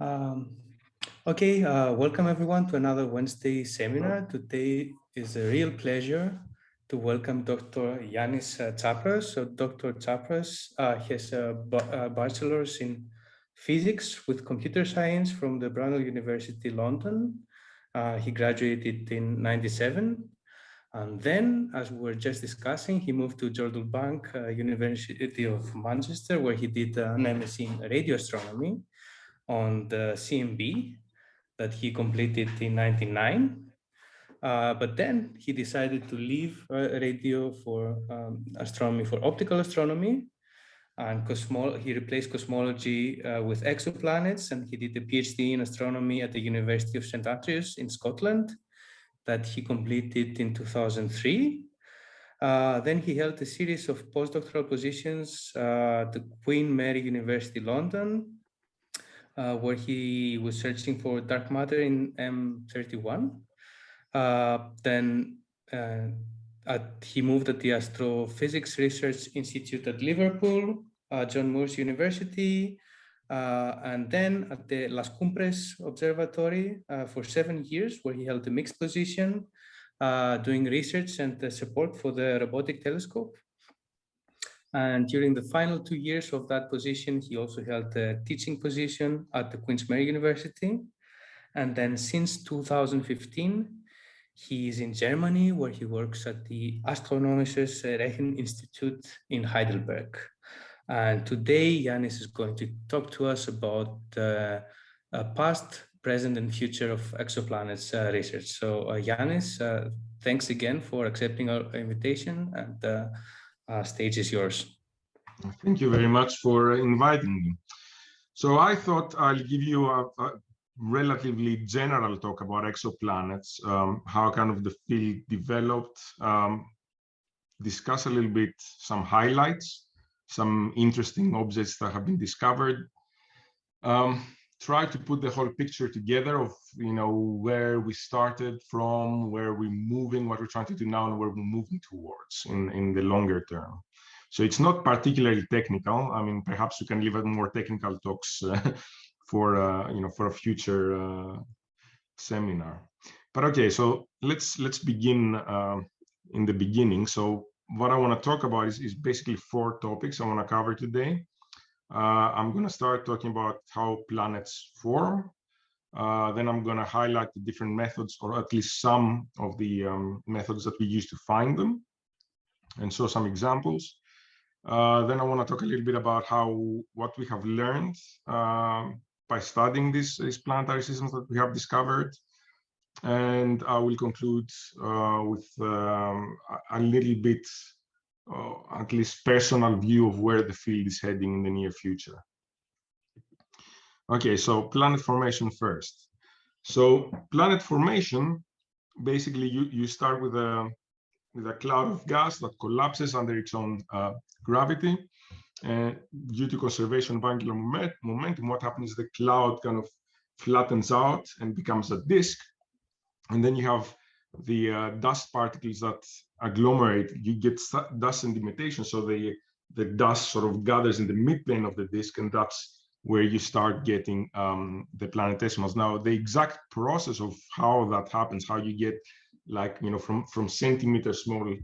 Um, Welcome everyone to another Wednesday seminar. Today is a real pleasure to welcome Dr. Yiannis Tsapras. So Dr. Tsapras has a bachelor's in physics with computer science from the Brunel University, London. He graduated in '97. And then, as we were just discussing, he moved to Jordan Bank, University of Manchester, where he did an MSc in radio astronomy on the CMB that he completed in '99. But then he decided to leave radio for astronomy, for optical astronomy, and he replaced cosmology with exoplanets, and he did a PhD in astronomy at the University of St. Andrews in Scotland that he completed in 2003. Then he held a series of postdoctoral positions at the Queen Mary University, London, where he was searching for dark matter in M31. He moved at the Astrophysics Research Institute at Liverpool, John Moores University, and then at the Las Cumbres Observatory for 7 years, where he held a mixed position, doing research and support for the robotic telescope. And during the final 2 years of that position, he also held a teaching position at the Queen Mary University. And then since 2015, he is in Germany, where he works at the Astronomisches Rechen Institut in Heidelberg. And today, Yiannis is going to talk to us about the past, present, and future of exoplanets research. So Yiannis, thanks again for accepting our invitation, and stage is yours. Thank you very much for inviting me. So I thought I'll give you a relatively general talk about exoplanets, how kind of the field developed, discuss a little bit some highlights, some interesting objects that have been discovered, try to put the whole picture together of where we started from, where we're moving, what we're trying to do now, and where we're moving towards in the longer term. So it's not particularly technical. I mean, perhaps we can leave more technical talks for a future seminar. But okay, so let's begin in the beginning. So what I want to talk about is basically 4 topics I want to cover today. I'm going to start talking about how planets form. Then I'm going to highlight the different methods, or at least some of the methods that we use to find them, and show some examples. Then I want to talk a little bit about what we have learned by studying these planetary systems that we have discovered. And I will conclude with a little bit, at least personal view of where the field is heading in the near future. Okay, so planet formation first. So planet formation, basically you start with a cloud of gas that collapses under its own gravity. And due to conservation of angular momentum, what happens is the cloud kind of flattens out and becomes a disk. And then you have the dust particles that agglomerate. You get dust sedimentation, so the dust sort of gathers in the midplane of the disk, and that's where you start getting the planetesimals. Now, the exact process of how that happens, how you get from centimeter small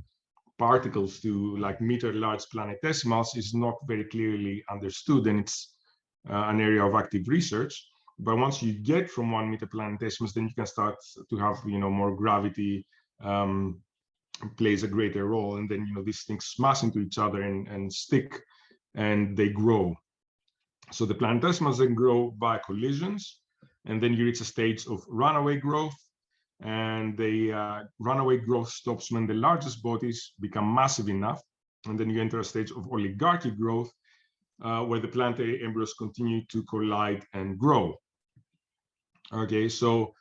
particles to meter large planetesimals, is not very clearly understood, and it's an area of active research. But once you get from 1 meter planetesimals, then you can start to have more gravity plays a greater role, and then these things smash into each other and stick, and they grow. So the planetesimals then grow by collisions, and then you reach a stage of runaway growth. And the runaway growth stops when the largest bodies become massive enough, and then you enter a stage of oligarchy growth, where the planetary embryos continue to collide and grow. Okay, so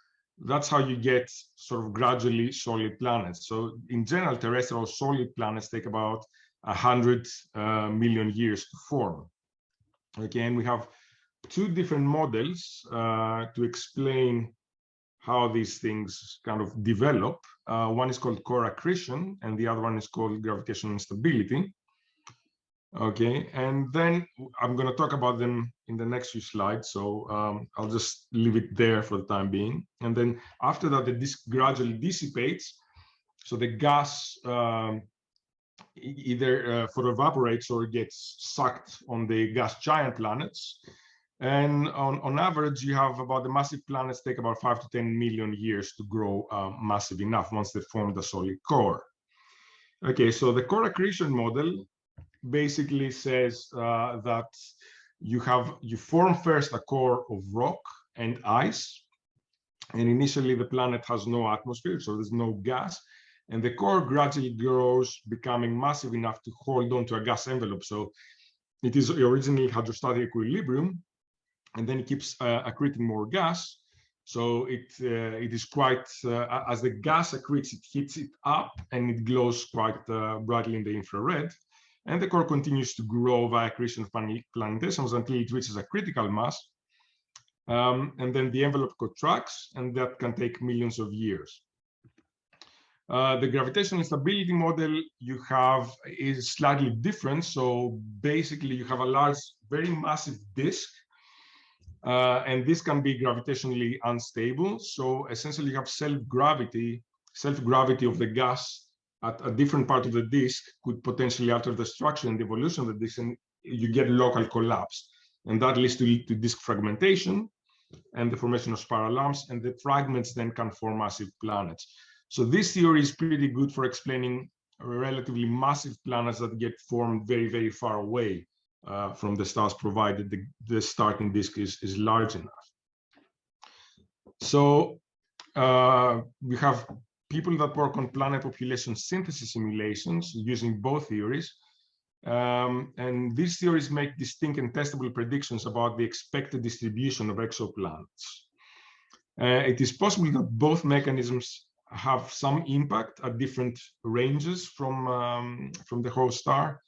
that's how you get sort of gradually solid planets. So in general, terrestrial solid planets take about 100 million years to form. Okay, and we have 2 different models to explain how these things kind of develop. One is called core accretion, and the other one is called gravitational instability. Okay, and then I'm going to talk about them in the next few slides, so I'll just leave it there for the time being. And then after that, the disk gradually dissipates, so the gas either evaporates or gets sucked on the gas giant planets. And on average, you have about the massive planets take about 5 to 10 million years to grow massive enough once they form the solid core. Okay, so the core accretion model basically says that you form first a core of rock and ice, and initially the planet has no atmosphere, so there's no gas, and the core gradually grows, becoming massive enough to hold on to a gas envelope. So it is originally hydrostatic equilibrium, and then it keeps accreting more gas. So it is quite, as the gas accretes, it heats it up and it glows quite brightly in the infrared. And the core continues to grow via accretion of planetesimals until it reaches a critical mass. And then the envelope contracts, and that can take millions of years. The gravitational stability model you have is slightly different. So basically, you have a large, very massive disk, and this can be gravitationally unstable. So essentially, you have self-gravity of the gas at a different part of the disk could potentially alter the structure and the evolution of the disk, and you get local collapse. And that leads to disk fragmentation and the formation of spiral arms, and the fragments then can form massive planets. So this theory is pretty good for explaining relatively massive planets that get formed very, very far away from the stars, provided the starting disk is large enough. So we have people that work on planet population synthesis simulations using both theories. And these theories make distinct and testable predictions about the expected distribution of exoplanets. It is possible that both mechanisms have some impact at different ranges from the host star.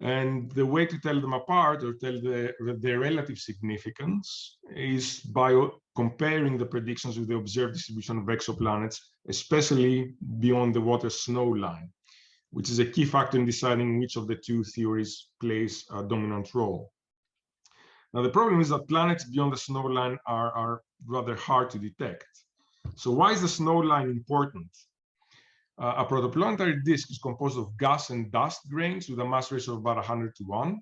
And the way to tell them apart, or tell their relative significance, is by comparing the predictions with the observed distribution of exoplanets, especially beyond the water snow line, which is a key factor in deciding which of the two theories plays a dominant role. Now, the problem is that planets beyond the snow line are rather hard to detect. So why is the snow line important? A protoplanetary disk is composed of gas and dust grains with a mass ratio of about 100 to 1.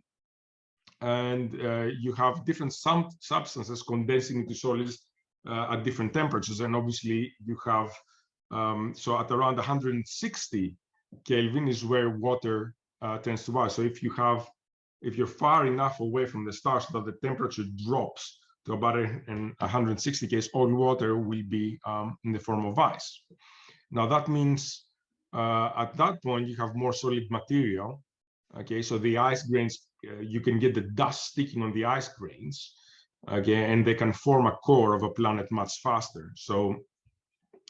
And you have different substances condensing into solids at different temperatures. And obviously you have, so at around 160 Kelvin is where water tends to rise. So if you're far enough away from the stars so that the temperature drops to about 160 K, all water will be in the form of ice. Now that means at that point you have more solid material. Okay, so the ice grains, you can get the dust sticking on the ice grains. Okay, and they can form a core of a planet much faster. So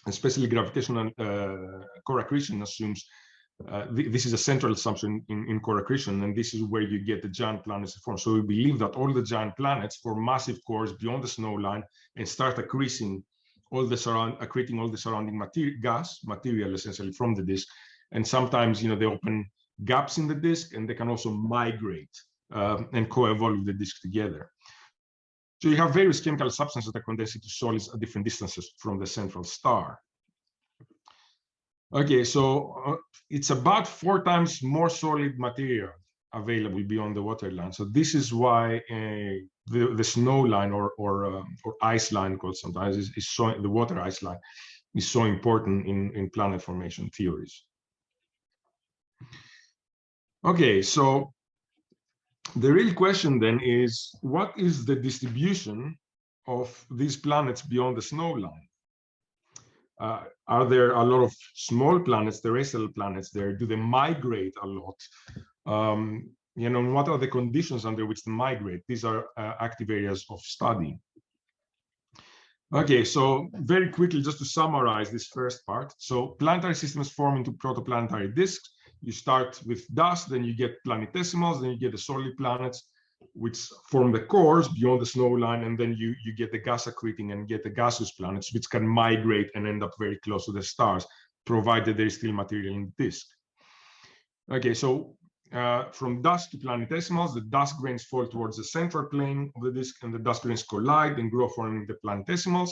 especially gravitational core accretion assumes this is a central assumption in core accretion, and this is where you get the giant planets to form. So we believe that all the giant planets form massive cores beyond the snow line and start accreting all the surrounding gas material essentially from the disk. And sometimes, they open gaps in the disk, and they can also migrate and co-evolve the disk together. So you have various chemical substances that condense into solids at different distances from the central star. Okay, so it's about 4 times more solid material available beyond the water line. So this is why the snow line or ice line, called sometimes, is so, the water ice line is so important in planet formation theories. Okay, so the real question then is, what is the distribution of these planets beyond the snow line? Are there a lot of small planets, terrestrial planets there? Do they migrate a lot? What are the conditions under which they migrate? These are active areas of study. Okay, so very quickly, just to summarize this first part. So planetary systems form into protoplanetary disks. You start with dust, then you get planetesimals, then you get the solid planets, which form the cores beyond the snow line, and then you get the gas accreting and get the gaseous planets, which can migrate and end up very close to the stars, provided there is still material in the disk. Okay, so from dust to planetesimals. The dust grains fall towards the central plane of the disk, and the dust grains collide and grow, forming the planetesimals.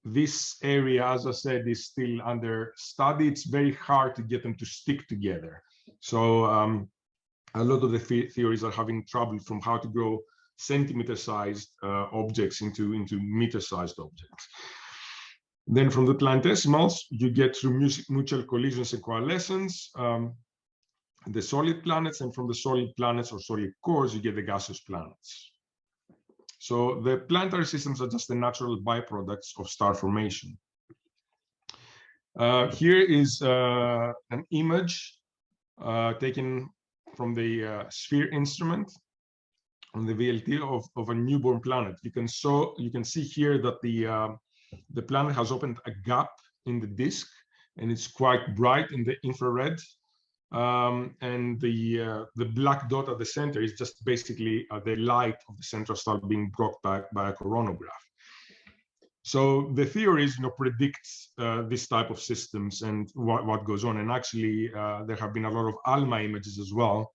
This area, as I said, is still under study. It's very hard to get them to stick together. So a lot of the theories are having trouble from how to grow centimeter-sized objects into meter-sized objects. Then from the planetesimals, you get through mutual collisions and coalescence, the solid planets, and from the solid planets or solid cores, you get the gaseous planets. So the planetary systems are just the natural byproducts of star formation. Here is an image taken from the sphere instrument on the VLT of a newborn planet. You can see here that the planet has opened a gap in the disk, and it's quite bright in the infrared. And the black dot at the center is just basically the light of the central star being brought back by a coronagraph. So the theories, predict this type of systems and what goes on. And actually, there have been a lot of ALMA images as well,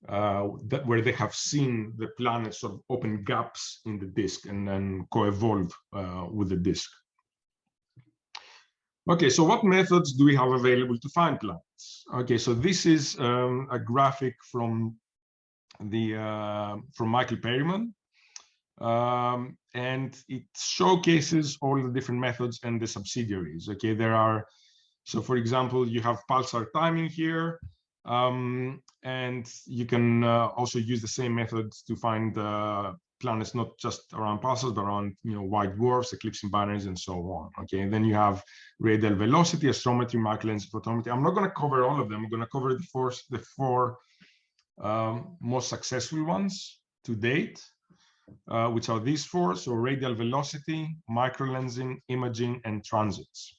where they have seen the planets sort of open gaps in the disk and then co-evolve with the disk. Okay, so what methods do we have available to find planets? Okay, so this is a graphic from Michael Perryman, and it showcases all the different methods and the subsidiaries. Okay, so for example, you have pulsar timing here, and you can also use the same methods to find planets not just around pulsars, but around white dwarfs, eclipsing binaries, and so on. Okay, and then you have radial velocity, astrometry, microlensing, photometry. I'm not going to cover all of them. I'm going to cover the four most successful ones to date, which are these four. So radial velocity, microlensing, imaging, and transits.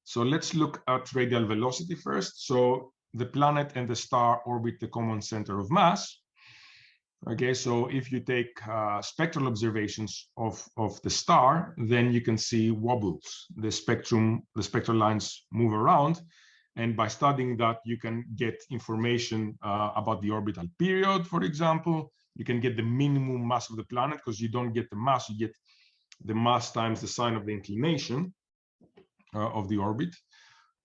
So let's look at radial velocity first. So the planet and the star orbit the common center of mass. Okay, so if you take spectral observations of the star, then you can see wobbles. The spectral lines move around, and by studying that, you can get information about the orbital period, for example. You can get the minimum mass of the planet, because you don't get the mass, you get the mass times the sign of the inclination of the orbit.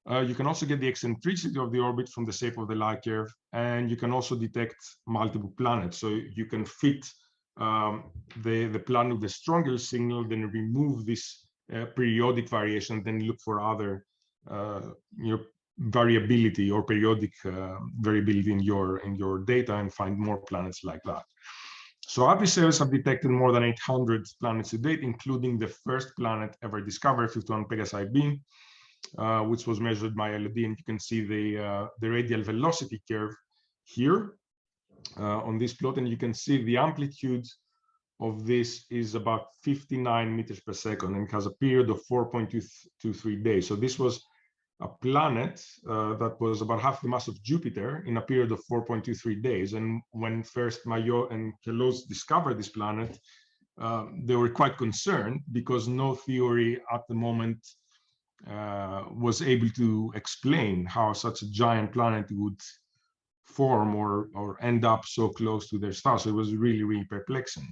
You can also get the eccentricity of the orbit from the shape of the light curve, and you can also detect multiple planets. So you can fit the planet with the strongest signal, then remove this periodic variation, then look for other variability or periodic variability in your data, and find more planets like that. So APRISARIS have detected more than 800 planets to date, including the first planet ever discovered, 51 Pegasi b, which was measured by LOD, and you can see the radial velocity curve here on this plot, and you can see the amplitude of this is about 59 meters per second, and it has a period of 4.223 days. So this was a planet that was about half the mass of Jupiter in a period of 4.23 days. And when first Maillot and Queloz discovered this planet, they were quite concerned, because no theory at the moment was able to explain how such a giant planet would form or end up so close to their star. So it was really, really perplexing.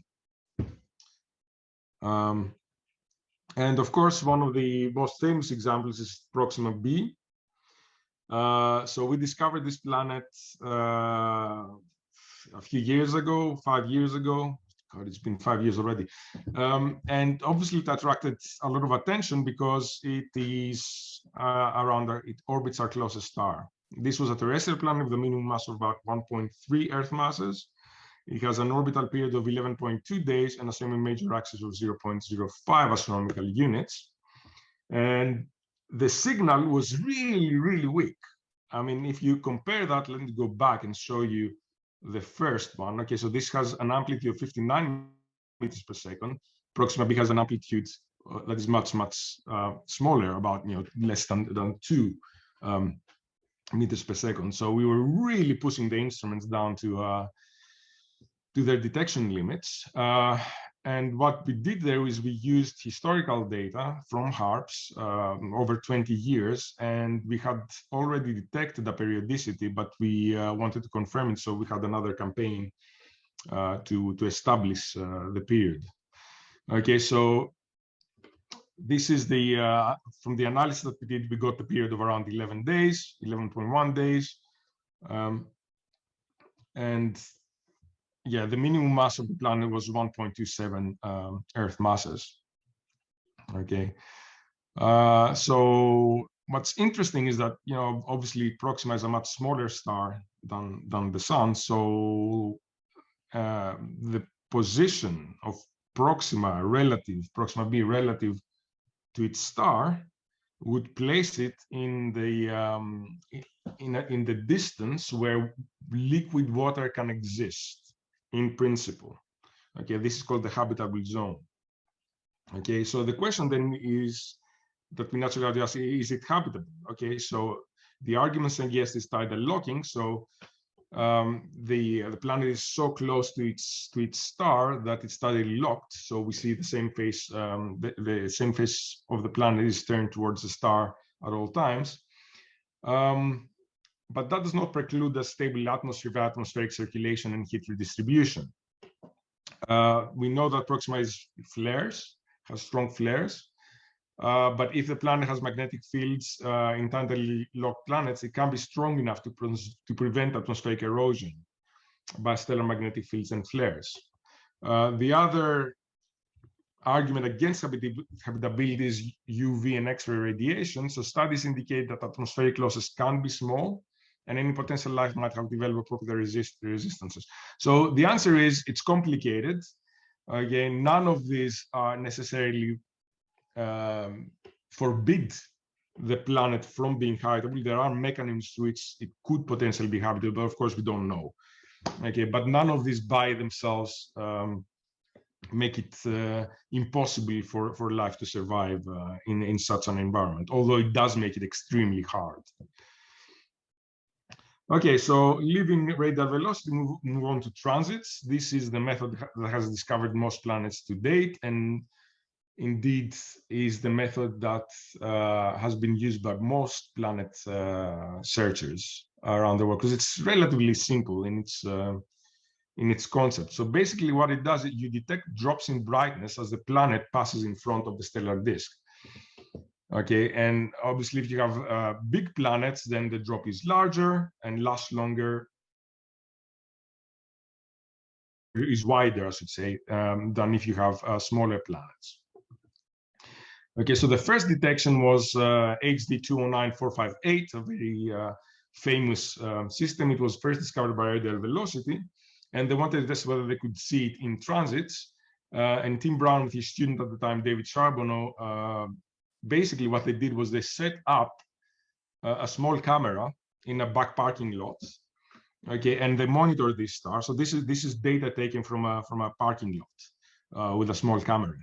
And of course, one of the most famous examples is Proxima b. So we discovered this planet a few years ago, 5 years ago. God, it's been 5 years already. And obviously it attracted a lot of attention because it is it orbits our closest star. This was a terrestrial planet with a minimum mass of about 1.3 Earth masses. It has an orbital period of 11.2 days and a semi-major axis of 0.05 astronomical units. And the signal was really, really weak. I mean, if you compare that, let me go back and show you the first one. Okay, so this has an amplitude of 59 meters per second. Proxima b has an amplitude that is much, much smaller, about less than 2 meters per second. So we were really pushing the instruments down to their detection limits. And what we did there is we used historical data from HARPS over 20 years, and we had already detected the periodicity, but we wanted to confirm it, so we had another campaign to establish the period. Okay, so this is the from the analysis that we did, we got the period of around 11 days, 11.1 days, and yeah, the minimum mass of the planet was 1.27 Earth masses. Okay, so what's interesting is that, you know, obviously Proxima is a much smaller star than the Sun, so the position of Proxima B relative to its star would place it in the distance where liquid water can exist in principle. Okay, this is called the habitable zone. Okay, so the question then is that we naturally have to ask, is it habitable? Okay, so the argument saying yes is tidal locking. So the planet is so close to its star that it's tidally locked. So we see the same face, the same face of the planet is turned towards the star at all times. But that does not preclude a stable atmosphere, atmospheric circulation, and heat redistribution. We know that Proxima has strong flares. But if the planet has magnetic fields in tidally locked planets, it can be strong enough to prevent atmospheric erosion by stellar magnetic fields and flares. The other argument against habitability is UV and X-ray radiation. So studies indicate that atmospheric losses can be small, and any potential life might have developed appropriate resistances. So the answer is it's complicated. Again, none of these are necessarily forbid the planet from being habitable. There are mechanisms through which it could potentially be habitable, but of course we don't know. Okay, but none of these by themselves make it impossible for life to survive in such an environment, although it does make it extremely hard. Okay, so leaving radial velocity, move on to transits. This is the method that has discovered most planets to date, and indeed is the method that has been used by most planet searchers around the world, because it's relatively simple in its concept. So basically what it does is you detect drops in brightness as the planet passes in front of the stellar disk. Okay, and obviously if you have big planets, then the drop is larger and lasts longer, is wider, I should say, than if you have smaller planets. Okay, so the first detection was HD 209458, a very famous system. It was first discovered by radial velocity, and they wanted to test whether they could see it in transits. And Tim Brown, with his student at the time, David Charbonneau, basically what they did was they set up a small camera in a back parking lot. Okay, and they monitored this star. So this is data taken from a parking lot with a small camera.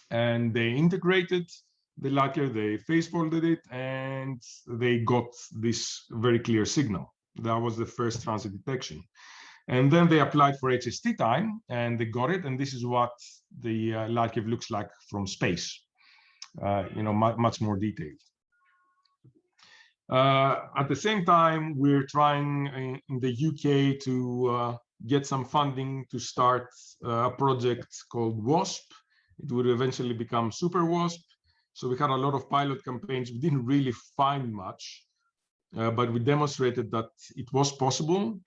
And they integrated the light-clear, they phase folded it, and they got this very clear signal. That was the first transit detection. And then they applied for HST time, and they got it. And this is what the light-clear looks like from space. You know, much more detailed. At the same time, we're trying in the UK to get some funding to start a project called WASP. It would eventually become Super WASP. So we had a lot of pilot campaigns. We didn't really find much, but we demonstrated that it was possible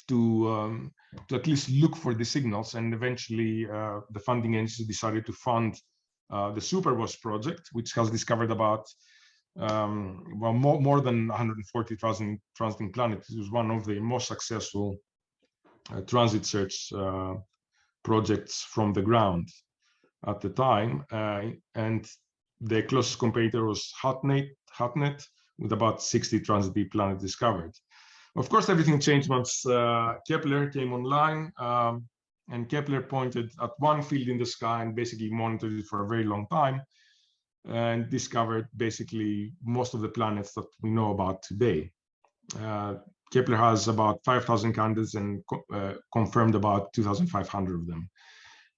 to at least look for the signals. And eventually, the funding agency decided to fund the Super WASP project, which has discovered about well, more than 140,000 transiting planets. It was one of the most successful transit search projects from the ground at the time, and the closest competitor was HotNet, with about 60 transit planets discovered. Of course, everything changed once Kepler came online, and Kepler pointed at one field in the sky and basically monitored it for a very long time, and discovered basically most of the planets that we know about today. Kepler has about 5,000 candidates and confirmed about 2,500 of them.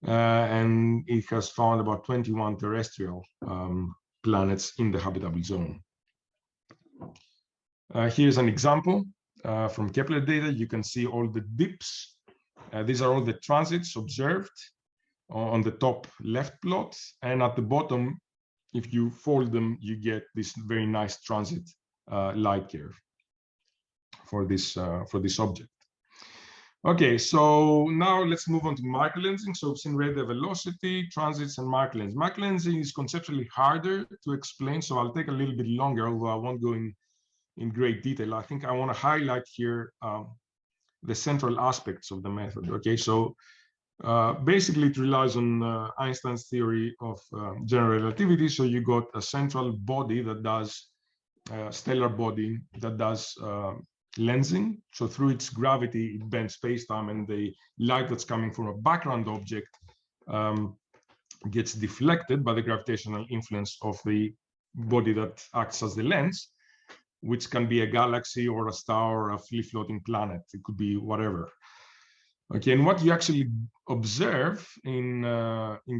and it has found about 21 terrestrial planets in the habitable zone. Here's an example from Kepler data. You can see all the dips. These are all the transits observed on the top left plot, and at the bottom, if you fold them, you get this very nice transit light curve for this object. Okay, so now let's move on to microlensing. So we've seen radar velocity, transits, and microlensing. Microlensing is conceptually harder to explain, so I'll take a little bit longer, although I won't go in great detail. I think I want to highlight here the central aspects of the method. Okay, so basically it relies on Einstein's theory of general relativity. So you got a central body that does stellar body that does lensing. So through its gravity, it bends space-time, and the light that's coming from a background object gets deflected by the gravitational influence of the body that acts as the lens, which can be a galaxy or a star or a free-floating planet. It could be whatever. Okay, and what you actually observe in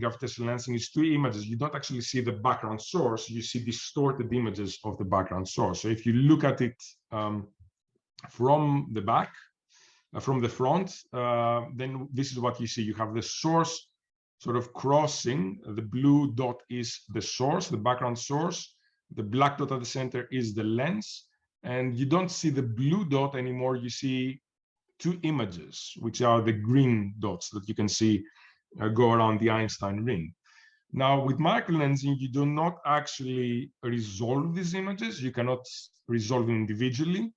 gravitational lensing is two images. You don't actually see the background source. You see distorted images of the background source. So if you look at it from the back, from the front, then this is what you see. You have the source sort of crossing. The blue dot is the source, the background source. The black dot at the center is the lens. And you don't see the blue dot anymore. You see two images, which are the green dots that you can see go around the Einstein ring. Now, with microlensing, you do not actually resolve these images. You cannot resolve them individually.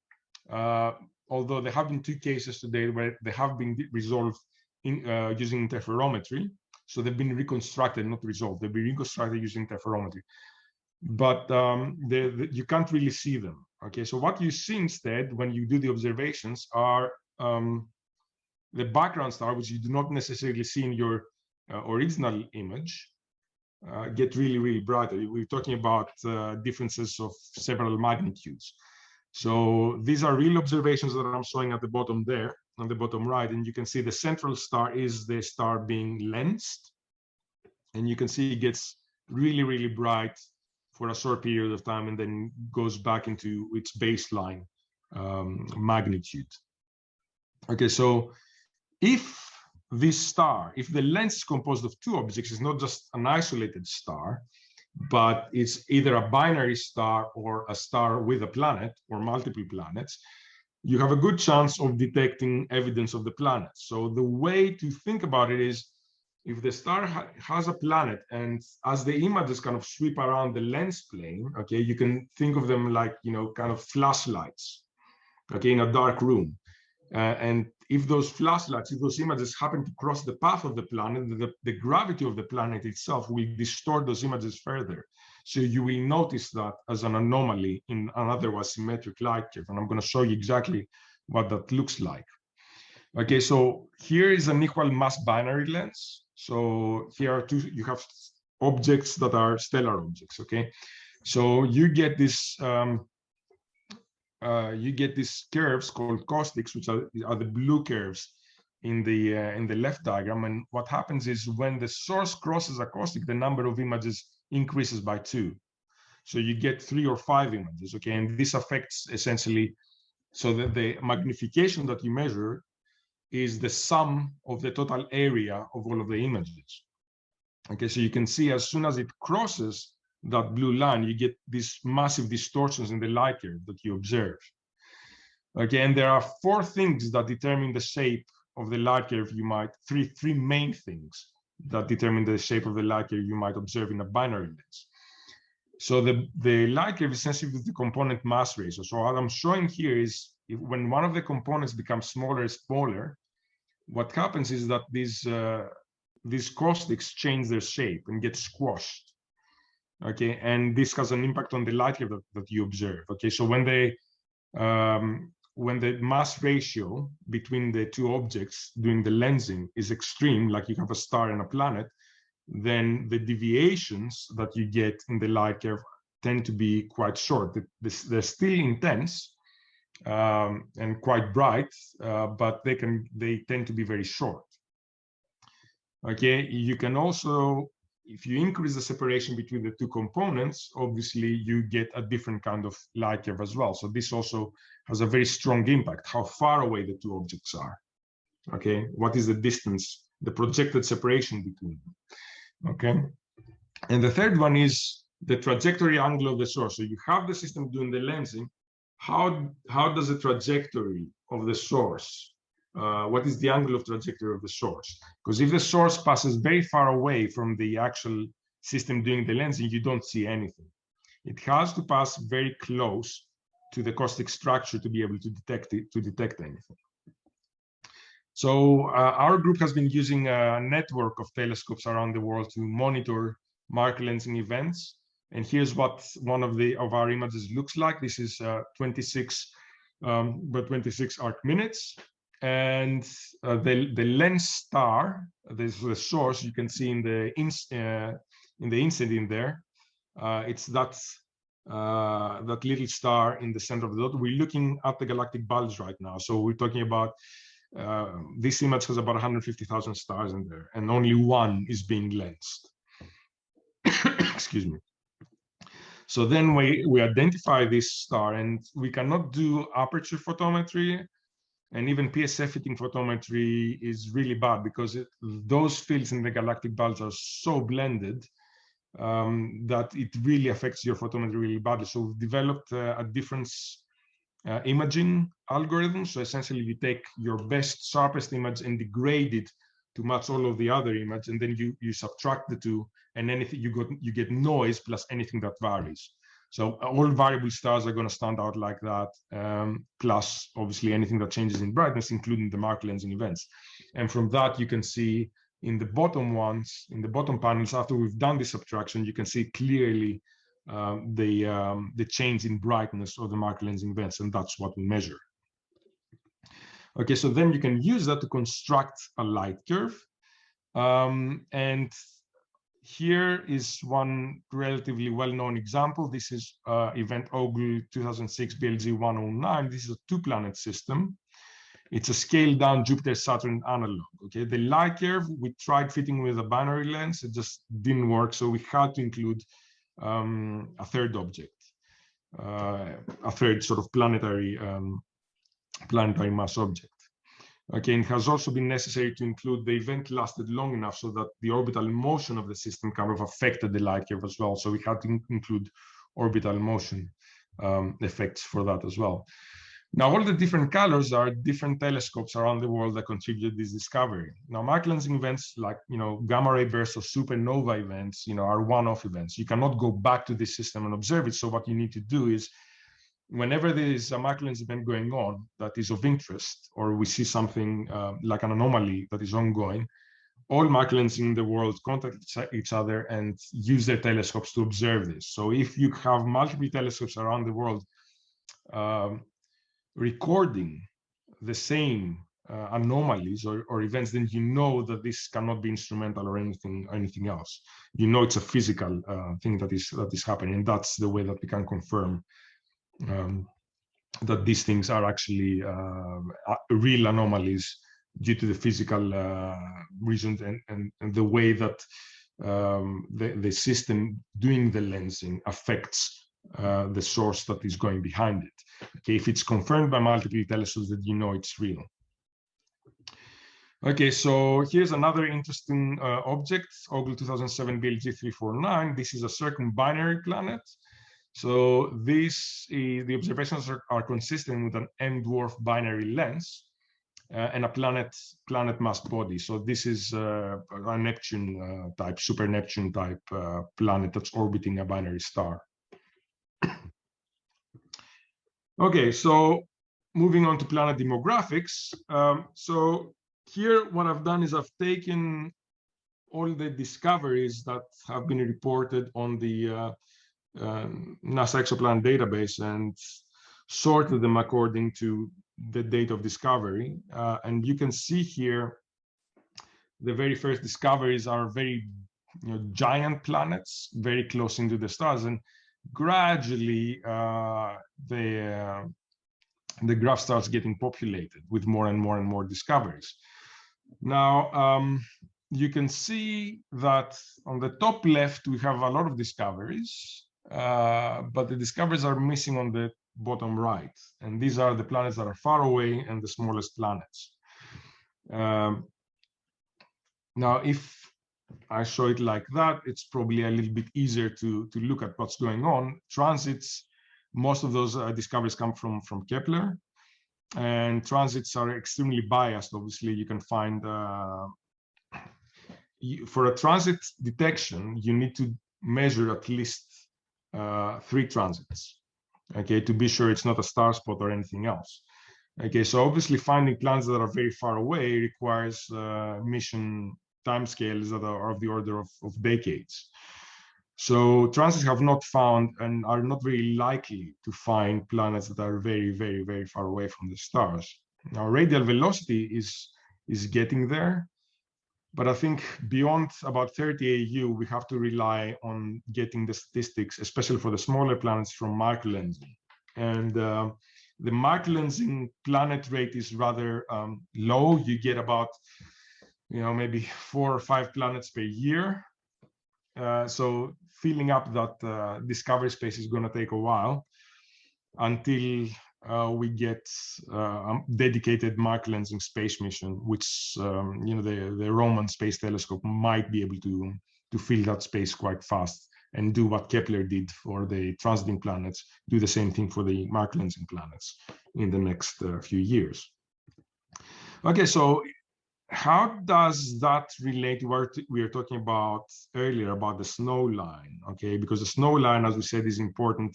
Although there have been two cases today where they have been resolved using interferometry. So they've been reconstructed, not resolved. They've been reconstructed using interferometry. But you can't really see them. Okay, so what you see instead when you do the observations are the background star, which you do not necessarily see in your original image, get really, really bright. We're talking about differences of several magnitudes. So these are real observations that I'm showing at the bottom there, on the bottom right, and you can see the central star is the star being lensed, and you can see it gets really, really bright for a short period of time and then goes back into its baseline magnitude. Okay, so if this star, if the lens is composed of two objects, it's not just an isolated star, but it's either a binary star or a star with a planet or multiple planets, you have a good chance of detecting evidence of the planet. So the way to think about it is, if the star has a planet, and as the images kind of sweep around the lens plane, okay, you can think of them like, you know, kind of flashlights, okay, in a dark room. And if those flashlights, if those images happen to cross the path of the planet, the gravity of the planet itself will distort those images further. So you will notice that as an anomaly in an otherwise symmetric light curve. And I'm going to show you exactly what that looks like. Okay, so here is an equal mass binary lens. So here are two, you have objects that are stellar objects, okay? So you get this these curves called caustics, which are the blue curves in the left diagram. And what happens is when the source crosses a caustic, the number of images increases by 2. So you get 3 or 5 images, okay? And this affects essentially, so that the magnification that you measure is the sum of the total area of all of the images. Okay, so you can see as soon as it crosses that blue line, you get these massive distortions in the light curve that you observe. Okay, and there are 4 things that determine the shape of the light curve you might, three main things that determine the shape of the light curve you might observe in a binary lens. So the light curve is sensitive to the component mass ratio. So what I'm showing here is when one of the components becomes smaller and smaller, what happens is that these caustics change their shape and get squashed. Okay, and this has an impact on the light curve that you observe. Okay, so when the mass ratio between the two objects during the lensing is extreme, like you have a star and a planet, then the deviations that you get in the light curve tend to be quite short. They're still intense and quite bright, but they tend to be very short. Okay, you can also, if you increase the separation between the two components, obviously you get a different kind of light curve as well. So this also has a very strong impact, how far away the two objects are. Okay, what is the distance, the projected separation between them? Okay, and the third one is the trajectory angle of the source. So you have the system doing the lensing. How does the trajectory of the source, what is the angle of trajectory of the source? Because if the source passes very far away from the actual system doing the lensing, you don't see anything. It has to pass very close to the caustic structure to be able to detect anything. So our group has been using a network of telescopes around the world to monitor Mark lensing events. And here's what one of our images looks like. This is 26 by 26 arc minutes. And the lens star, this is the source you can see in the inset in there. It's that little star in the center of the dot. We're looking at the galactic bulge right now. So we're talking about this image has about 150,000 stars in there, and only one is being lensed. Excuse me. So then we identify this star, and we cannot do aperture photometry, and even PSF fitting photometry is really bad because those fields in the galactic bulge are so blended that it really affects your photometry really badly. So we've developed a difference imaging algorithm. So essentially you take your best, sharpest image and degrade it to match all of the other images, and then you subtract the two, and anything you get noise plus anything that varies. So all variable stars are going to stand out like that, plus obviously anything that changes in brightness, including the Mark lensing events. And from that you can see in the bottom ones, in the bottom panels, after we've done the subtraction, you can see clearly the change in brightness of the Mark lensing events, and that's what we measure. Okay, so then you can use that to construct a light curve. And here is one relatively well-known example. This is event OGL 2006 BLG 109. This is a two-planet system. It's a scaled-down Jupiter-Saturn analog. Okay, the light curve, we tried fitting with a binary lens. It just didn't work, so we had to include a third object, a third sort of planetary mass object. Okay, and it has also been necessary to include the event lasted long enough so that the orbital motion of the system kind of affected the light curve as well. So we had to include orbital motion effects for that as well. Now, all the different colors are different telescopes around the world that contribute this discovery. Now, Mark lensing events like, gamma ray bursts or supernova events, are one-off events. You cannot go back to this system and observe it. So what you need to do is, whenever there is a Mark lensing event going on that is of interest, or we see something like an anomaly that is ongoing, all Mark lensing in the world contact each other and use their telescopes to observe this. So if you have multiple telescopes around the world recording the same anomalies or events, then you know that this cannot be instrumental or anything else. It's a physical thing that is happening, and that's the way that we can confirm that these things are actually real anomalies due to the physical reasons and the way that the system doing the lensing affects the source that is going behind it. Okay, if it's confirmed by multiple telescopes, that it's real. Okay, so here's another interesting object, OGL 2007 BLG 349. This is a circumbinary planet. So the observations are consistent with an M-dwarf binary lens and a planet mass body. So this is a Neptune type, super Neptune type planet that's orbiting a binary star. Okay, so moving on to planet demographics. So here, what I've done is I've taken all the discoveries that have been reported on the NASA Exoplanet database and sorted them according to the date of discovery. And you can see here, the very first discoveries are very giant planets, very close into the stars, and gradually the graph starts getting populated with more and more and more discoveries. Now, you can see that on the top left, we have a lot of discoveries, but the discoveries are missing on the bottom right. And these are the planets that are far away and the smallest planets. Now, if I show it like that, it's probably a little bit easier to look at what's going on. Transits, most of those discoveries come from Kepler, and transits are extremely biased. Obviously, you can find, for a transit detection, you need to measure at least 3 transits, okay, to be sure it's not a star spot or anything else. Okay, so obviously finding planets that are very far away requires mission timescales that are of the order of decades. So transits have not found and are not very likely to find planets that are very, very, very far away from the stars. Now, radial velocity is getting there, but I think beyond about 30 AU, we have to rely on getting the statistics, especially for the smaller planets, from microlensing. And the microlensing planet rate is rather low. You get about, maybe 4 or 5 planets per year. So filling up that discovery space is going to take a while until we get dedicated microlensing space mission, which the Roman Space Telescope might be able to fill that space quite fast and do what Kepler did for the transiting planets, do the same thing for the microlensing planets in the next few years. Okay, so how does that relate to what we were talking about earlier about the snow line? Okay, because the snow line, as we said, is important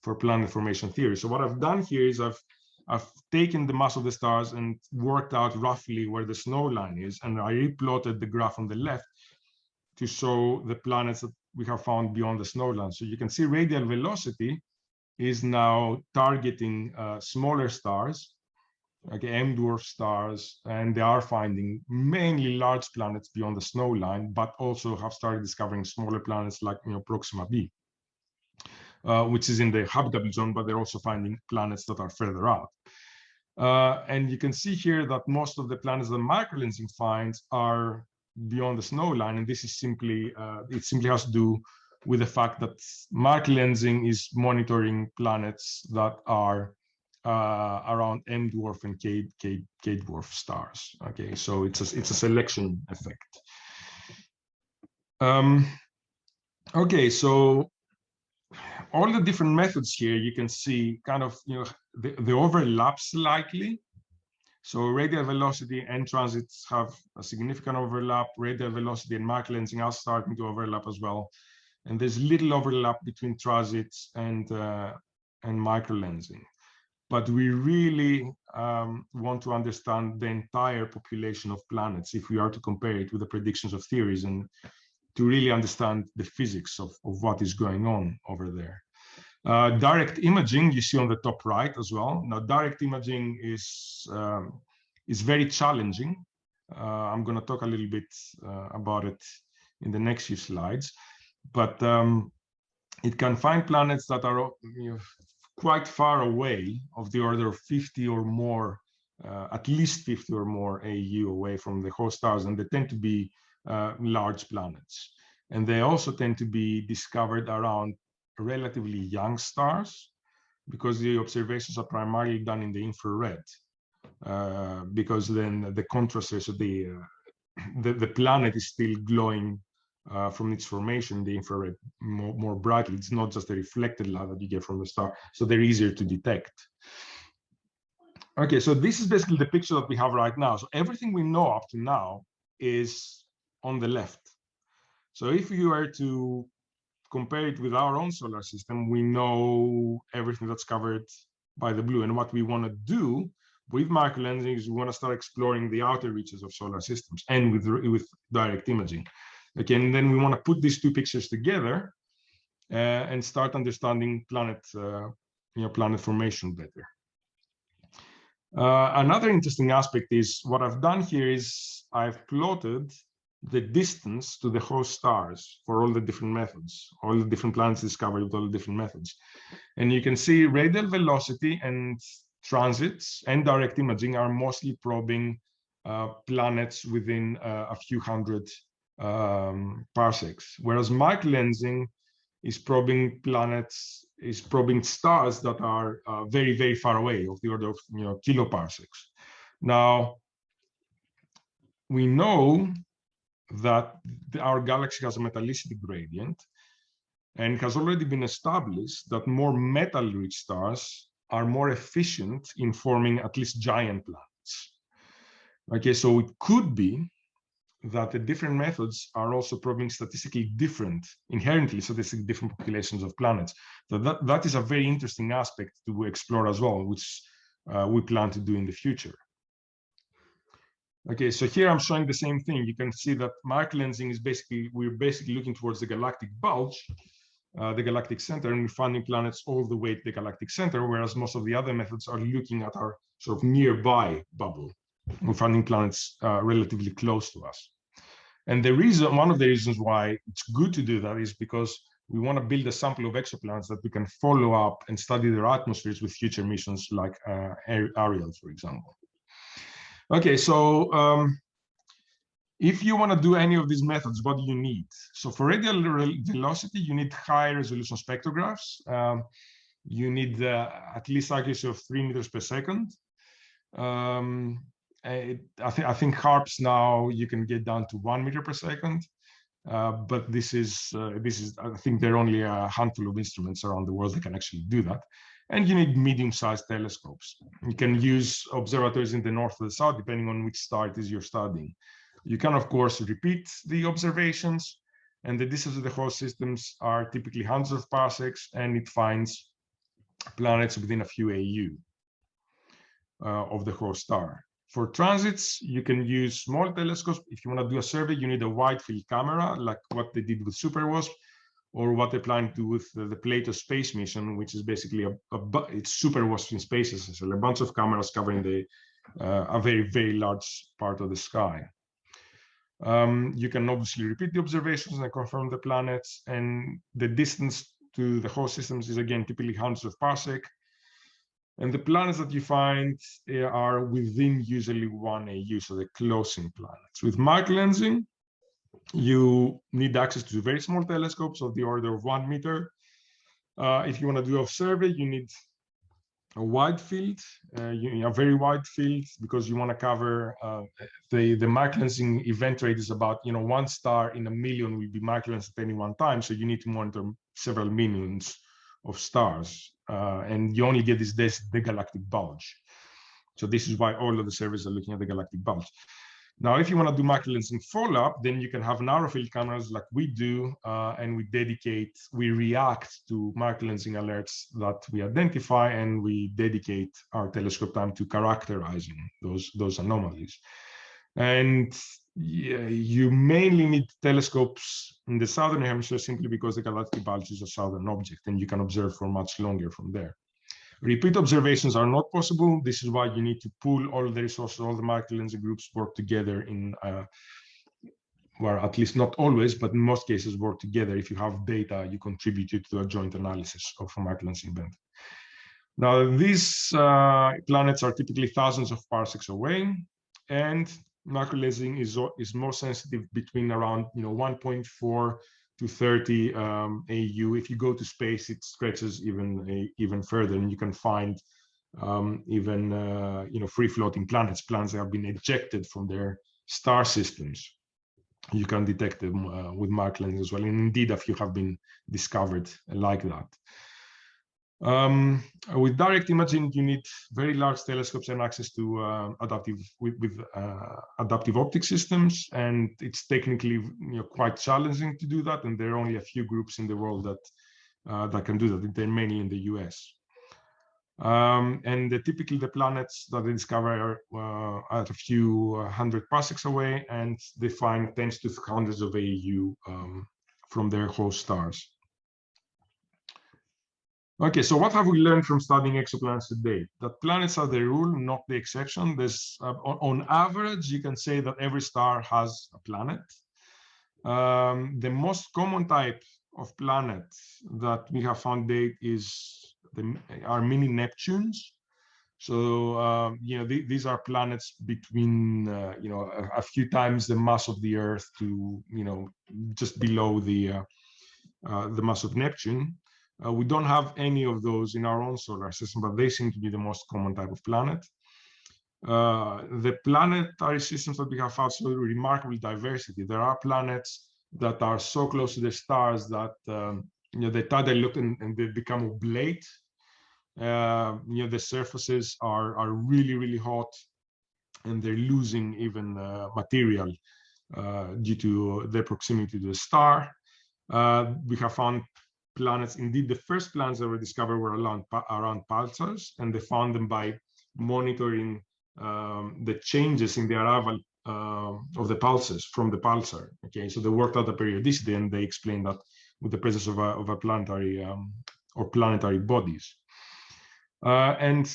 for planet formation theory. So what I've done here is I've taken the mass of the stars and worked out roughly where the snow line is, and I replotted the graph on the left to show the planets that we have found beyond the snow line. So you can see radial velocity is now targeting smaller stars, okay, M-dwarf stars, and they are finding mainly large planets beyond the snow line, but also have started discovering smaller planets like Proxima b, which is in the habitable zone, but they're also finding planets that are further out. And you can see here that most of the planets that microlensing finds are beyond the snow line, and this is simply it simply has to do with the fact that microlensing is monitoring planets that are around M dwarf and K dwarf stars. Okay, so it's a selection effect. Okay, so all the different methods here, you can see kind of the overlap slightly. So radial velocity and transits have a significant overlap. Radial velocity and microlensing are starting to overlap as well. And there's little overlap between transits and microlensing. But we really want to understand the entire population of planets if we are to compare it with the predictions of theories and to really understand the physics of what is going on over there. Direct imaging, you see on the top right as well. Now, direct imaging is very challenging. I'm going to talk a little bit about it in the next few slides. But it can find planets that are quite far away, of the order of 50 or more, at least 50 or more AU away from the host stars, and they tend to be large planets. And they also tend to be discovered around relatively young stars, because the observations are primarily done in the infrared, because then the contrast ratio, the planet is still glowing from its formation, the infrared, more brightly. It's not just a reflected light that you get from the star, so they're easier to detect. Okay, so this is basically the picture that we have right now. So everything we know up to now is on the left. So if you were to compare it with our own solar system, we know everything that's covered by the blue. And what we want to do with microlensing is we want to start exploring the outer reaches of solar systems, and with direct imaging. Okay, and then we want to put these two pictures together and start understanding planet formation better. Another interesting aspect is what I've done here is I've plotted the distance to the host stars for all the different methods, all the different planets discovered with all the different methods. And you can see radial velocity and transits and direct imaging are mostly probing planets within a few hundred parsecs, whereas microlensing is probing stars that are very, very far away, of the order of kiloparsecs. Now, we know that our galaxy has a metallicity gradient, and it has already been established that more metal-rich stars are more efficient in forming at least giant planets. Okay, so it could be that the different methods are also probing statistically different, inherently statistically different populations of planets. So that is a very interesting aspect to explore as well, which we plan to do in the future. Okay, so here I'm showing the same thing. You can see that microlensing is we're basically looking towards the galactic bulge, the galactic center, and we're finding planets all the way to the galactic center, whereas most of the other methods are looking at our sort of nearby bubble. We're finding planets relatively close to us. And one of the reasons why it's good to do that is because we want to build a sample of exoplanets that we can follow up and study their atmospheres with future missions like Ariel, for example. Okay, so if you want to do any of these methods, what do you need? So for radial velocity, you need high resolution spectrographs. You need at least accuracy of 3 meters per second. I think HARPS now you can get down to 1 meter per second, but this is I think there are only a handful of instruments around the world that can actually do that. And you need medium-sized telescopes. You can use observatories in the north or the south, depending on which star it is you're studying. You can, of course, repeat the observations, and the distance of the host systems are typically hundreds of parsecs, and it finds planets within a few AU of the host star. For transits, you can use small telescopes. If you want to do a survey, you need a wide field camera, like what they did with SuperWASP, or what they're planning to do with the Plato space mission, which is basically it's SuperWASP in space, essentially a bunch of cameras covering a very, very large part of the sky. You can obviously repeat the observations and confirm the planets, and the distance to the host systems is again typically hundreds of parsec. And the planets that you find are within usually 1 AU, so the closing planets. With microlensing, you need access to very small telescopes of the order of 1 meter. If you want to do a survey, you need a wide field, a very wide field, because you want to cover the microlensing event rate is about 1 star in a million will be microlensed at any one time, so you need to monitor several millions of stars, and you only get the galactic bulge. So this is why all of the surveys are looking at the galactic bulge. Now, if you want to do microlensing follow-up, then you can have narrow field cameras like we do, and we react to microlensing alerts that we identify, and we dedicate our telescope time to characterizing those anomalies. And you mainly need telescopes in the southern hemisphere simply because the galactic bulge is a southern object, and you can observe for much longer from there. Repeat observations are not possible. This is why you need to pool all the resources, all the microlensing groups work together well, at least not always, but in most cases work together. If you have data, you contribute to a joint analysis of a microlensing event. Now, these planets are typically thousands of parsecs away, and microlensing is more sensitive between around 1.4 to 30 AU. If you go to space, it stretches even further, and you can find even free-floating planets that have been ejected from their star systems. You can detect them with microlensing as well, and indeed a few have been discovered like that. With direct imaging, you need very large telescopes and access to adaptive optic systems, and it's technically quite challenging to do that. And there are only a few groups in the world that can do that. There are many in the US. And typically the planets that they discover are at a few hundred parsecs away, and they find tens to hundreds of AU from their host stars. Okay, so what have we learned from studying exoplanets today? That planets are the rule, not the exception. There's, on average, you can say that every star has a planet. The most common type of planet that we have found is are mini Neptunes. So these are planets between a few times the mass of the Earth to just below the mass of Neptune. We don't have any of those in our own solar system, but they seem to be the most common type of planet. The planetary systems that we have found show remarkable diversity. There are planets that are so close to the stars that they tidally look and they become oblate. The surfaces are really, really hot, and they're losing even material due to their proximity to the star. We have found planets. Indeed, the first planets that were discovered were around pulsars, and they found them by monitoring the changes in the arrival of the pulses from the pulsar. Okay, so they worked out the periodicity, and they explained that with the presence of a planetary or planetary bodies. And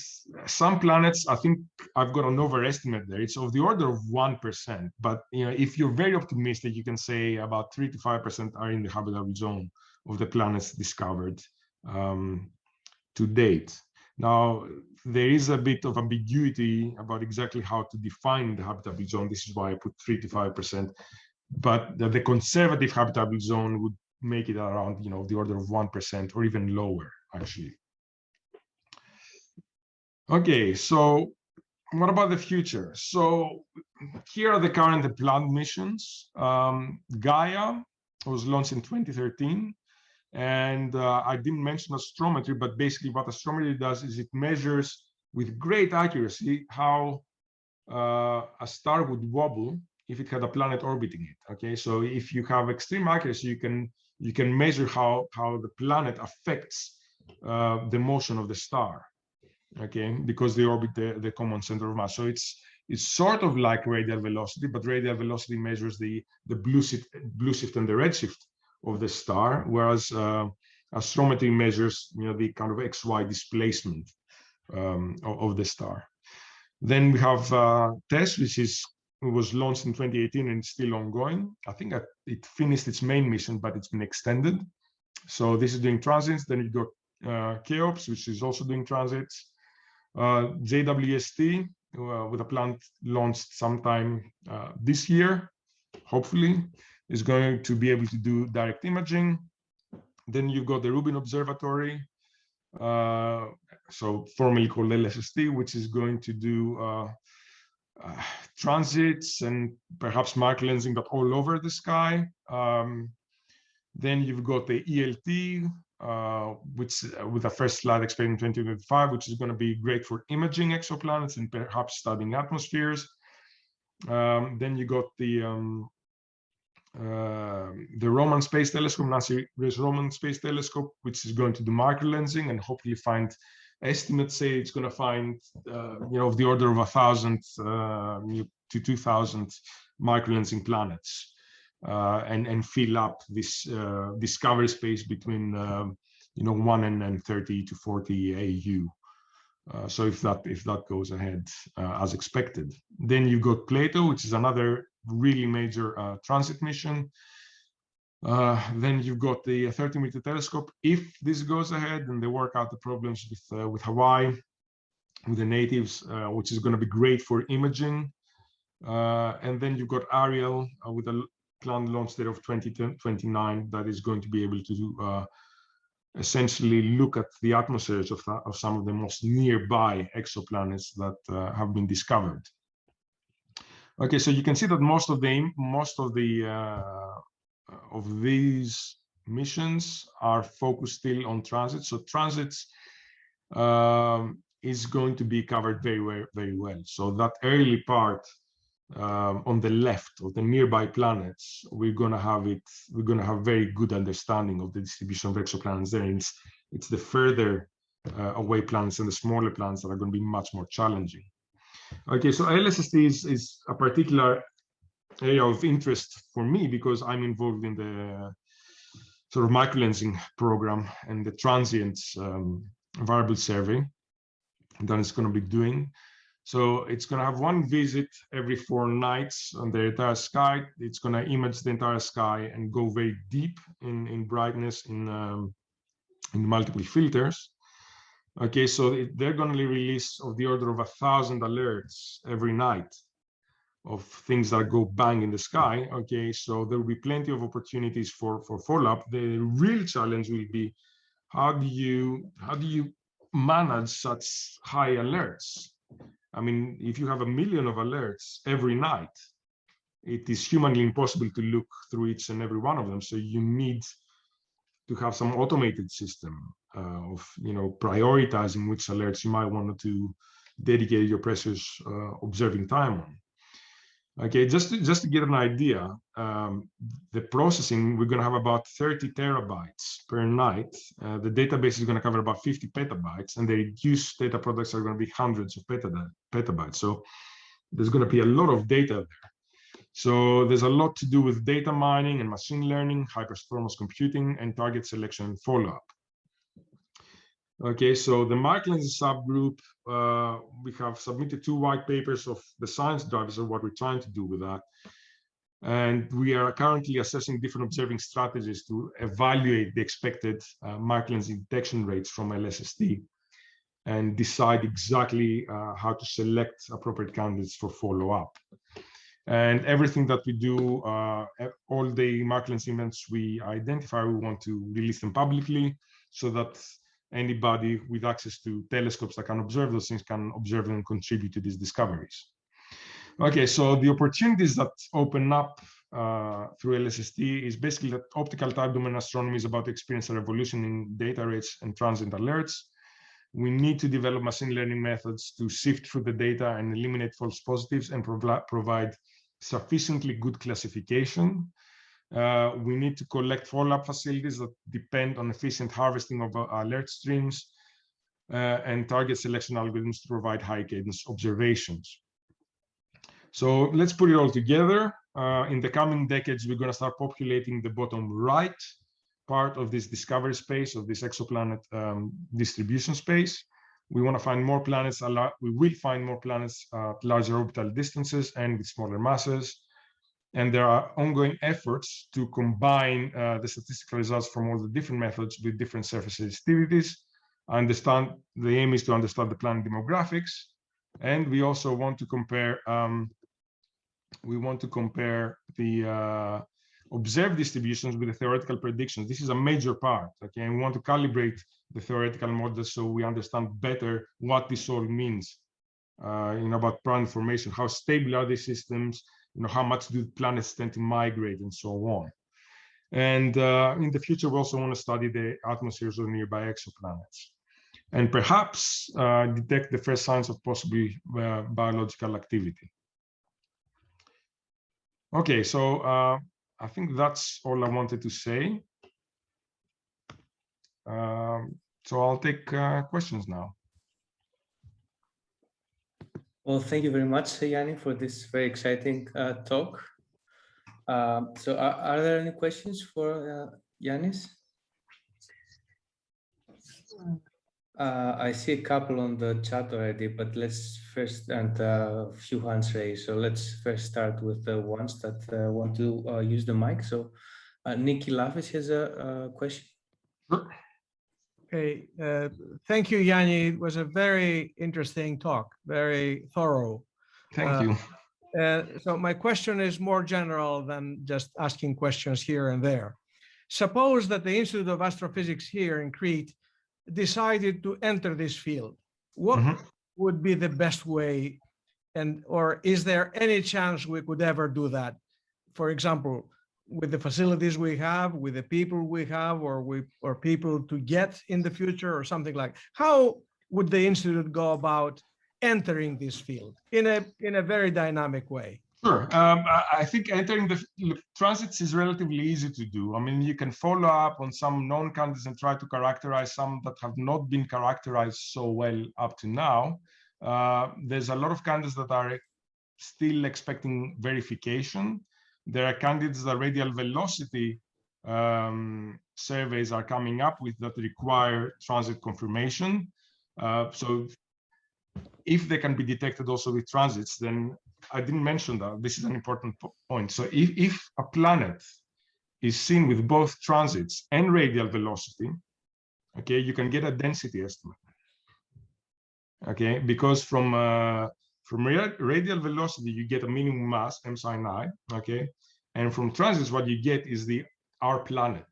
some planets, I think I've got an overestimate there. It's of the order of 1%. But if you're very optimistic, you can say about 3 to 5% are in the habitable zone of the planets discovered to date. Now, there is a bit of ambiguity about exactly how to define the habitable zone. This is why I put 3 to 5%. But the conservative habitable zone would make it around, the order of 1% or even lower, actually. Okay, so what about the future? So here are the current planned missions. Gaia was launched in 2013. And I didn't mention astrometry, but basically what astrometry does is it measures with great accuracy how a star would wobble if it had a planet orbiting it. Okay, so if you have extreme accuracy, you can measure how the planet affects the motion of the star. Okay, because they orbit the common center of mass. So it's sort of like radial velocity, but radial velocity measures the blue shift and the redshift of the star, whereas astrometry measures the kind of XY displacement of the star. Then we have TESS, which was launched in 2018 and it's still ongoing. I think it finished its main mission, but it's been extended. So this is doing transits. Then you've got CHEOPS, which is also doing transits. JWST, with a plan launched sometime this year, hopefully, is going to be able to do direct imaging. Then you've got the Rubin Observatory, so formerly called LSST, which is going to do transits and perhaps microlensing, but all over the sky. Then you've got the ELT, which with the first slide expected in 2025, which is going to be great for imaging exoplanets and perhaps studying atmospheres. Then you got the Roman Space Telescope, NASA's Roman Space Telescope, which is going to do microlensing and hopefully find, estimates say it's going to find, of the order of 1,000 to 2,000 microlensing planets. And fill up this discovery space between 1 and 30 to 40 AU. So if that goes ahead as expected, then you've got Plato, which is another really major transit mission. Then you've got the 30-meter telescope. If this goes ahead and they work out the problems with Hawaii, with the natives, which is going to be great for imaging. And then you've got Ariel with a planned launch date of 2029 that is going to be able to essentially look at the atmospheres of some of the most nearby exoplanets that have been discovered. Okay, so you can see that most of these missions are focused still on transit. So transits is going to be covered very well. So that early part on the left of the nearby planets, we're going to have very good understanding of the distribution of exoplanets there. And it's the further away planets and the smaller planets that are going to be much more challenging. Okay, so LSST is a particular area of interest for me because I'm involved in the sort of microlensing program and the transient variable survey that it's going to be doing. So it's going to have one visit every 4 nights on the entire sky. It's going to image the entire sky and go very deep in brightness in multiple filters. Okay, so they're going to release of the order of 1,000 alerts every night of things that go bang in the sky. Okay, so there will be plenty of opportunities for follow-up. The real challenge will be how do you manage such high alerts? I mean, if you have 1 million of alerts every night, it is humanly impossible to look through each and every one of them. So you need to have some automated system of prioritizing which alerts you might want to dedicate your precious observing time on. Okay, just to get an idea, the processing, we're going to have about 30 terabytes per night. The database is going to cover about 50 petabytes, and the reduced data products are going to be hundreds of petabytes. So there's going to be a lot of data there. So there's a lot to do with data mining and machine learning, high-performance computing, and target selection and follow-up. Okay, so the Michelangelo subgroup, we have submitted 2 white papers of the science drivers of what we're trying to do with that. And we are currently assessing different observing strategies to evaluate the expected Michelangelo detection rates from LSST and decide exactly how to select appropriate candidates for follow-up. And everything that we do, all the Michelangelo events we identify, we want to release them publicly so that anybody with access to telescopes that can observe those things can observe and contribute to these discoveries. Okay, so the opportunities that open up through LSST is basically that optical time domain astronomy is about to experience a revolution in data rates and transient alerts. We need to develop machine learning methods to sift through the data and eliminate false positives and provide sufficiently good classification. We need to collect follow-up facilities that depend on efficient harvesting of alert streams and target selection algorithms to provide high cadence observations. So let's put it all together. In the coming decades, we're going to start populating the bottom right part of this discovery space, of this exoplanet distribution space. We want to find more planets. We will find more planets at larger orbital distances and with smaller masses. And there are ongoing efforts to combine the statistical results from all the different methods with different surface sensitivities. The aim is to understand the planet demographics. And we also want to compare the observed distributions with the theoretical predictions. This is a major part, okay? And we want to calibrate the theoretical models so we understand better what this all means, about planet formation, how stable are these systems, how much do planets tend to migrate and so on. And in the future, we also want to study the atmospheres of nearby exoplanets and perhaps detect the first signs of possibly biological activity. Okay, so I think that's all I wanted to say. So I'll take questions now. Well, thank you very much, Yanni, for this very exciting talk. So are there any questions for Yiannis? I see a couple on the chat already, but let's first, and a few hands raised. So let's first start with the ones that want to use the mic. So Nikki Lafis has a question. Okay, thank you, Yanni. It was a very interesting talk, very thorough. Thank you. So my question is more general than just asking questions here and there. Suppose that the Institute of Astrophysics here in Crete decided to enter this field. What would be the best way, or is there any chance we could ever do that? For example, with the facilities we have, with the people we have, or people to get in the future, or something like. How would the Institute go about entering this field in a very dynamic way? Sure. I think entering the transits is relatively easy to do. I mean, you can follow up on some known candidates and try to characterize some that have not been characterized so well up to now. There's a lot of candidates that are still expecting verification. There are candidates that radial velocity surveys are coming up with that require transit confirmation. So if they can be detected also with transits, then I didn't mention that. This is an important point. So if a planet is seen with both transits and radial velocity, okay, you can get a density estimate. Okay, because from radial velocity you get a minimum mass m sin I. Okay, and from transits what you get is our planet.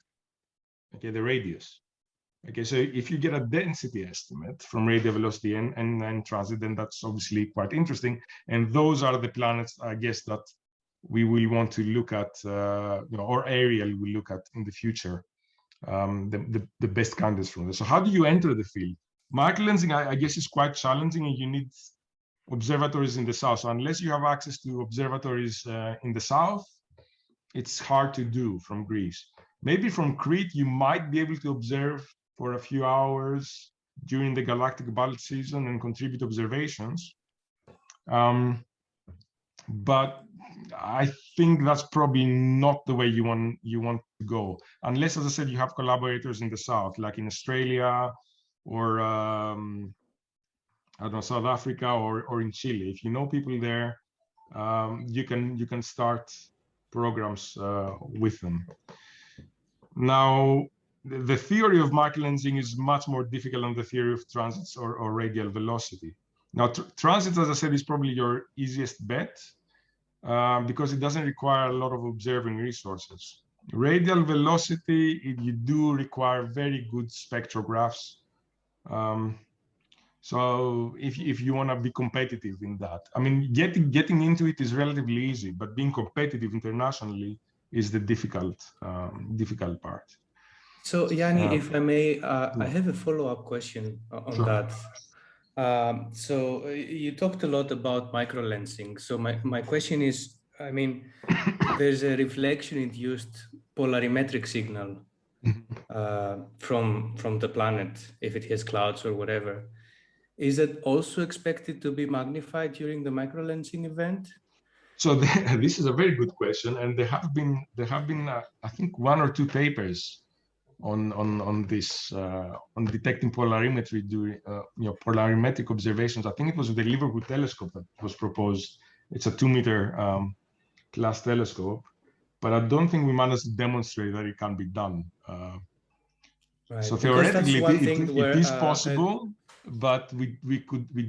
Okay, the radius. Okay, so if you get a density estimate from radial velocity and transit, then that's obviously quite interesting. And those are the planets, I guess, that we will want to look at, or Ariel will look at in the future, the best candidates from this. So how do you enter the field? Microlensing, I guess, is quite challenging, and you need observatories in the south. So unless you have access to observatories in the south, it's hard to do from Greece. Maybe from Crete, you might be able to observe for a few hours during the galactic bulge season and contribute observations. But I think that's probably not the way you want to go, unless, as I said, you have collaborators in the south, like in Australia or I don't know, South Africa or in Chile. If you know people there, you can start programs with them. Now, the theory of microlensing is much more difficult than the theory of transits or radial velocity. Now, transits, as I said, is probably your easiest bet because it doesn't require a lot of observing resources. Radial velocity, you do require very good spectrographs. So if you want to be competitive in that, I mean, getting into it is relatively easy, but being competitive internationally is the difficult part. So Yanni, if I may, I have a follow-up question on Sure. that. So you talked a lot about microlensing. So my question is, I mean, there's a reflection-induced polarimetric signal from the planet, if it has clouds or whatever. Is it also expected to be magnified during the microlensing event? So this is a very good question, and there have been I think 1 or 2 papers on this on detecting polarimetry during polarimetric observations. I think it was with the Liverpool telescope that was proposed. It's a 2-meter class telescope, but I don't think we managed to demonstrate that it can be done. Right. So theoretically, it is possible, but we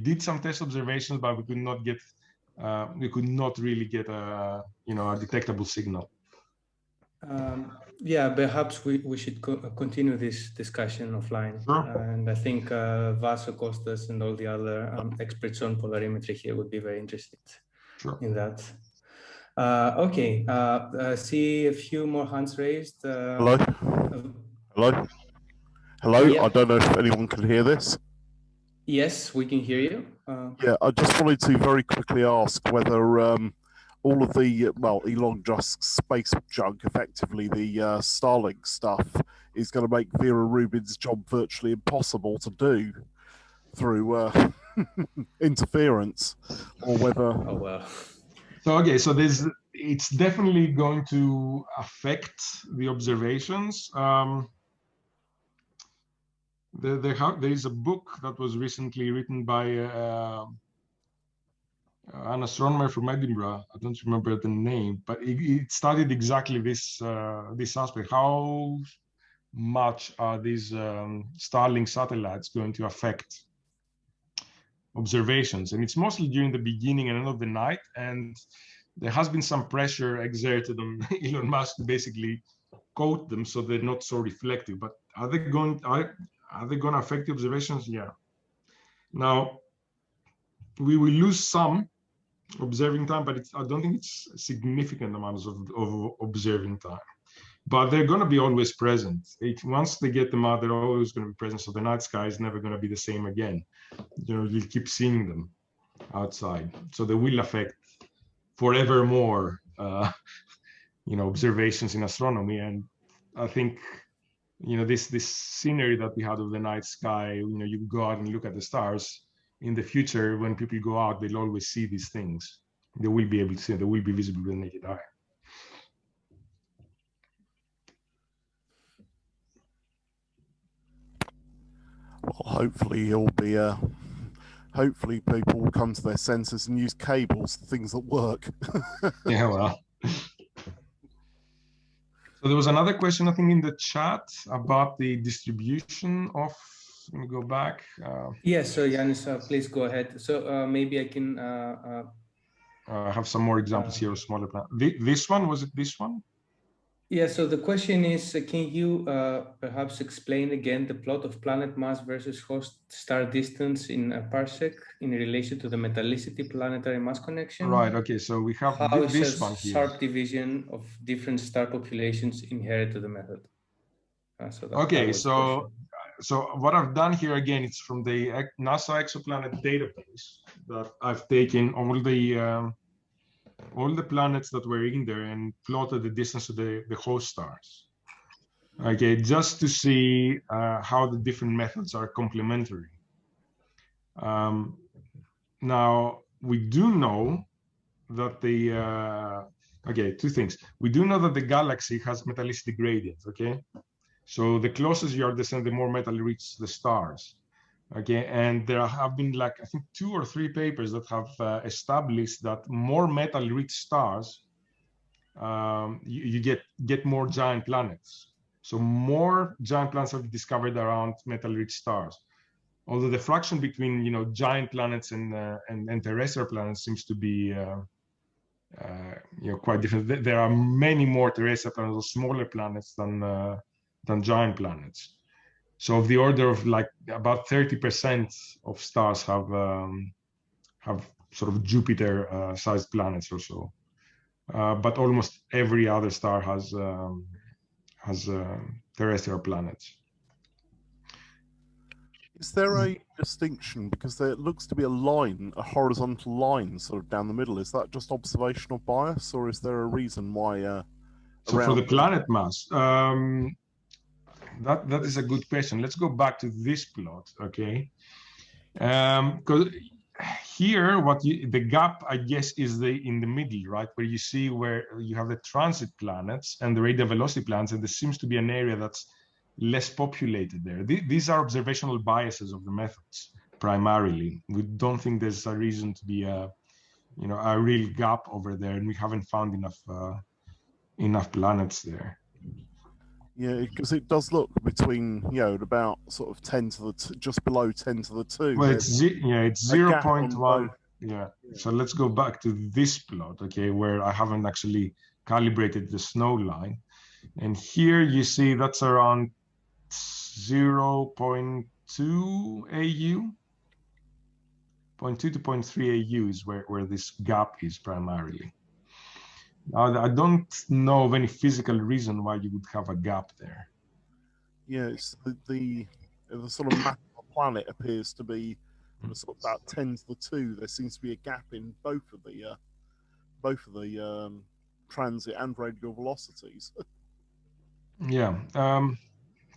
did some test observations, but we could not really get a a detectable signal. Yeah, perhaps we should continue this discussion offline. Sure. And I think Vaso, Kostas, and all the other experts on polarimetry here would be very interested in that. Okay, see a few more hands raised. Hello? Hello? Hello? Yeah. I don't know if anyone can hear this. Yes, we can hear you. Yeah, I just wanted to very quickly ask whether all of the, Elon Musk's space junk, effectively the Starlink stuff, is going to make Vera Rubin's job virtually impossible to do through interference, or whether... Oh, well. So, okay, so it's definitely going to affect the observations. There is a book that was recently written by an astronomer from Edinburgh. I don't remember the name, but it studied exactly this aspect. How much are these Starlink satellites going to affect observations? And it's mostly during the beginning and end of the night. And there has been some pressure exerted on Elon Musk to basically coat them so they're not so reflective. But are they going to affect the observations? Yeah. Now, we will lose some observing time, but I don't think it's significant amounts of observing time. But they're going to be always present. Once they get them out, they're always going to be present. So the night sky is never going to be the same again. You'll keep seeing them outside. So they will affect forevermore, observations in astronomy. And I think, this scenery that we had of the night sky, you go out and look at the stars. In the future, when people go out, they'll always see these things. They will be able to see them. They will be visible with the naked eye. Well, hopefully he'll be. Hopefully people will come to their senses and use cables, things that work. Yeah, well. So there was another question, I think, in the chat about the distribution of Let me go back. Yes, so Yiannis, please go ahead. So maybe I can I have some more examples here of smaller planets. This one, was it this one? Yeah, so the question is, can you perhaps explain again the plot of planet mass versus host star distance in a parsec in relation to the metallicity planetary mass connection? Right, okay, so we have How this is one here. sharp division of different star populations inherent to the method? Okay, so what I've done here again, it's from the NASA exoplanet database that I've taken all the planets that were in there and plotted the distance to the host stars. Okay, just to see how the different methods are complementary. Now, we do know that okay, two things. We do know that the galaxy has metallicity gradients, okay? So the closest you are descending, the more metal reaches the stars. Okay, and there have been like, I think 2 or 3 papers that have established that more metal-rich stars, you get more giant planets. So more giant planets have discovered around metal-rich stars. Although the fraction between giant planets and terrestrial planets seems to be quite different. There are many more terrestrial planets or smaller planets than giant planets. So of the order of like about 30% of stars have sort of Jupiter-sized planets or so, but almost every other star has terrestrial planets. Is there a distinction, because there looks to be a line, a horizontal line sort of down the middle? Is that just observational bias, or is there a reason why? So for the planet mass, that is a good question. Let's go back to this plot, okay? Because here, the gap, I guess, is in the middle, right? Where you see where you have the transit planets and the radial velocity planets, and there seems to be an area that's less populated there. These are observational biases of the methods, primarily. We don't think there's a reason to be a real gap over there, and we haven't found enough planets there. Yeah, because it does look between about sort of 10 to the just below 10 to the 2. Well, it's 0.1. Yeah. So let's go back to this plot, okay, where I haven't actually calibrated the snow line, and here you see that's around 0.2 AU. 0.2 to 0.3 AU is where this gap is primarily. I don't know of any physical reason why you would have a gap there. Yeah, it's the sort of map of the planet appears to be sort of about 10 to the 2. There seems to be a gap in both of the transit and radial velocities. Yeah,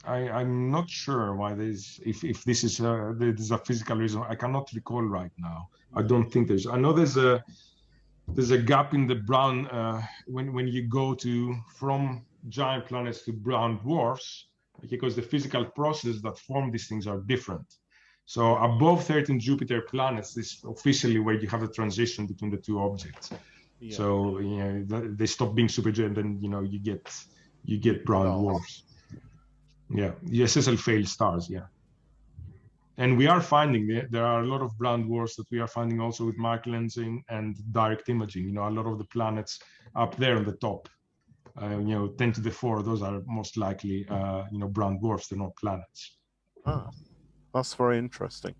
I'm not sure why if this is a physical reason. I cannot recall right now. I don't think there's. I know there's a gap in the brown when you go from giant planets to brown dwarfs, because the physical processes that form these things are different. So above 13 Jupiter planets is officially where you have a transition between the two objects. Yeah. So they stop being supergiant, and you get brown dwarfs. Yeah, the SSL failed stars. Yeah. And we are finding there are a lot of brown dwarfs that we are finding also with microlensing and direct imaging. A lot of the planets up there on the top, 10 to the 4, those are most likely, brown dwarfs. They're not planets. Ah, that's very interesting.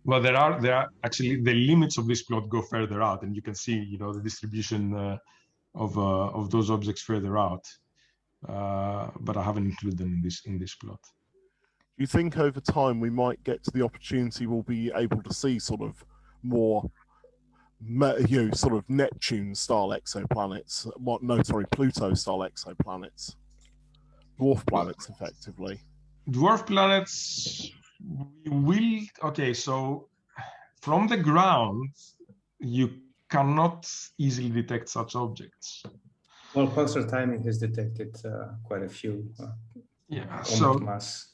Well, there are actually the limits of this plot go further out, and you can see, the distribution of those objects further out. But I haven't included them in this plot. Do you think over time we might get to the opportunity we'll be able to see sort of more, sort of Neptune-style exoplanets? Pluto-style exoplanets, dwarf planets, effectively. Dwarf planets, we will. Okay, so from the ground, you cannot easily detect such objects. Well, pulsar timing has detected quite a few. So mass.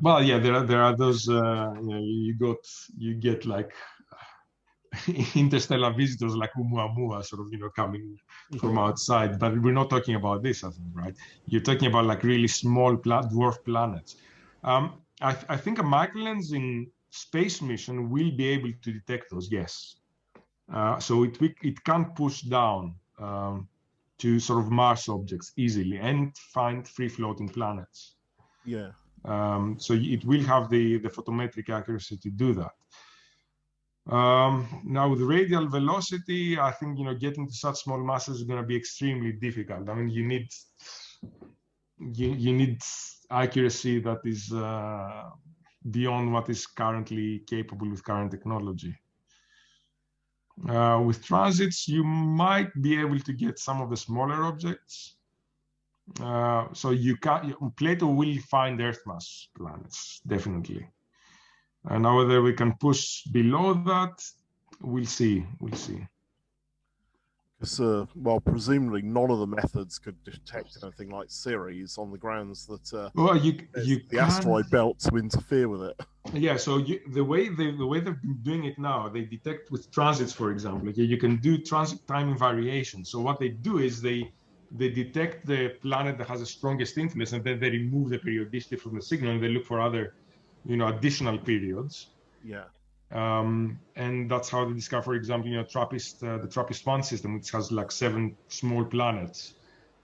Well, yeah, there are those. You get like interstellar visitors like Oumuamua sort of, coming from outside. But we're not talking about this, I think, right? You're talking about like really small dwarf planets. I think a microlensing space mission will be able to detect those, yes. So it can push down to sort of Mars objects easily and find free-floating planets. Yeah. So it will have the photometric accuracy to do that. Now with radial velocity, I think getting to such small masses is going to be extremely difficult. I mean, you need accuracy that is beyond what is currently capable with current technology. With transits, you might be able to get some of the smaller objects. So Plato will find Earth mass planets, definitely. And now whether we can push below that, we'll see. Because, well, presumably none of the methods could detect anything like Ceres on the grounds that well, the asteroid belt to interfere with it. Yeah, so the way they've been doing it now, they detect with transits, for example. Okay, you can do transit timing variation. So what they do is they detect the planet that has the strongest influence, and then they remove the periodicity from the signal, and they look for other, additional periods. Yeah. And that's how they discover, for example, the TRAPPIST-1 system, which has like 7 small planets.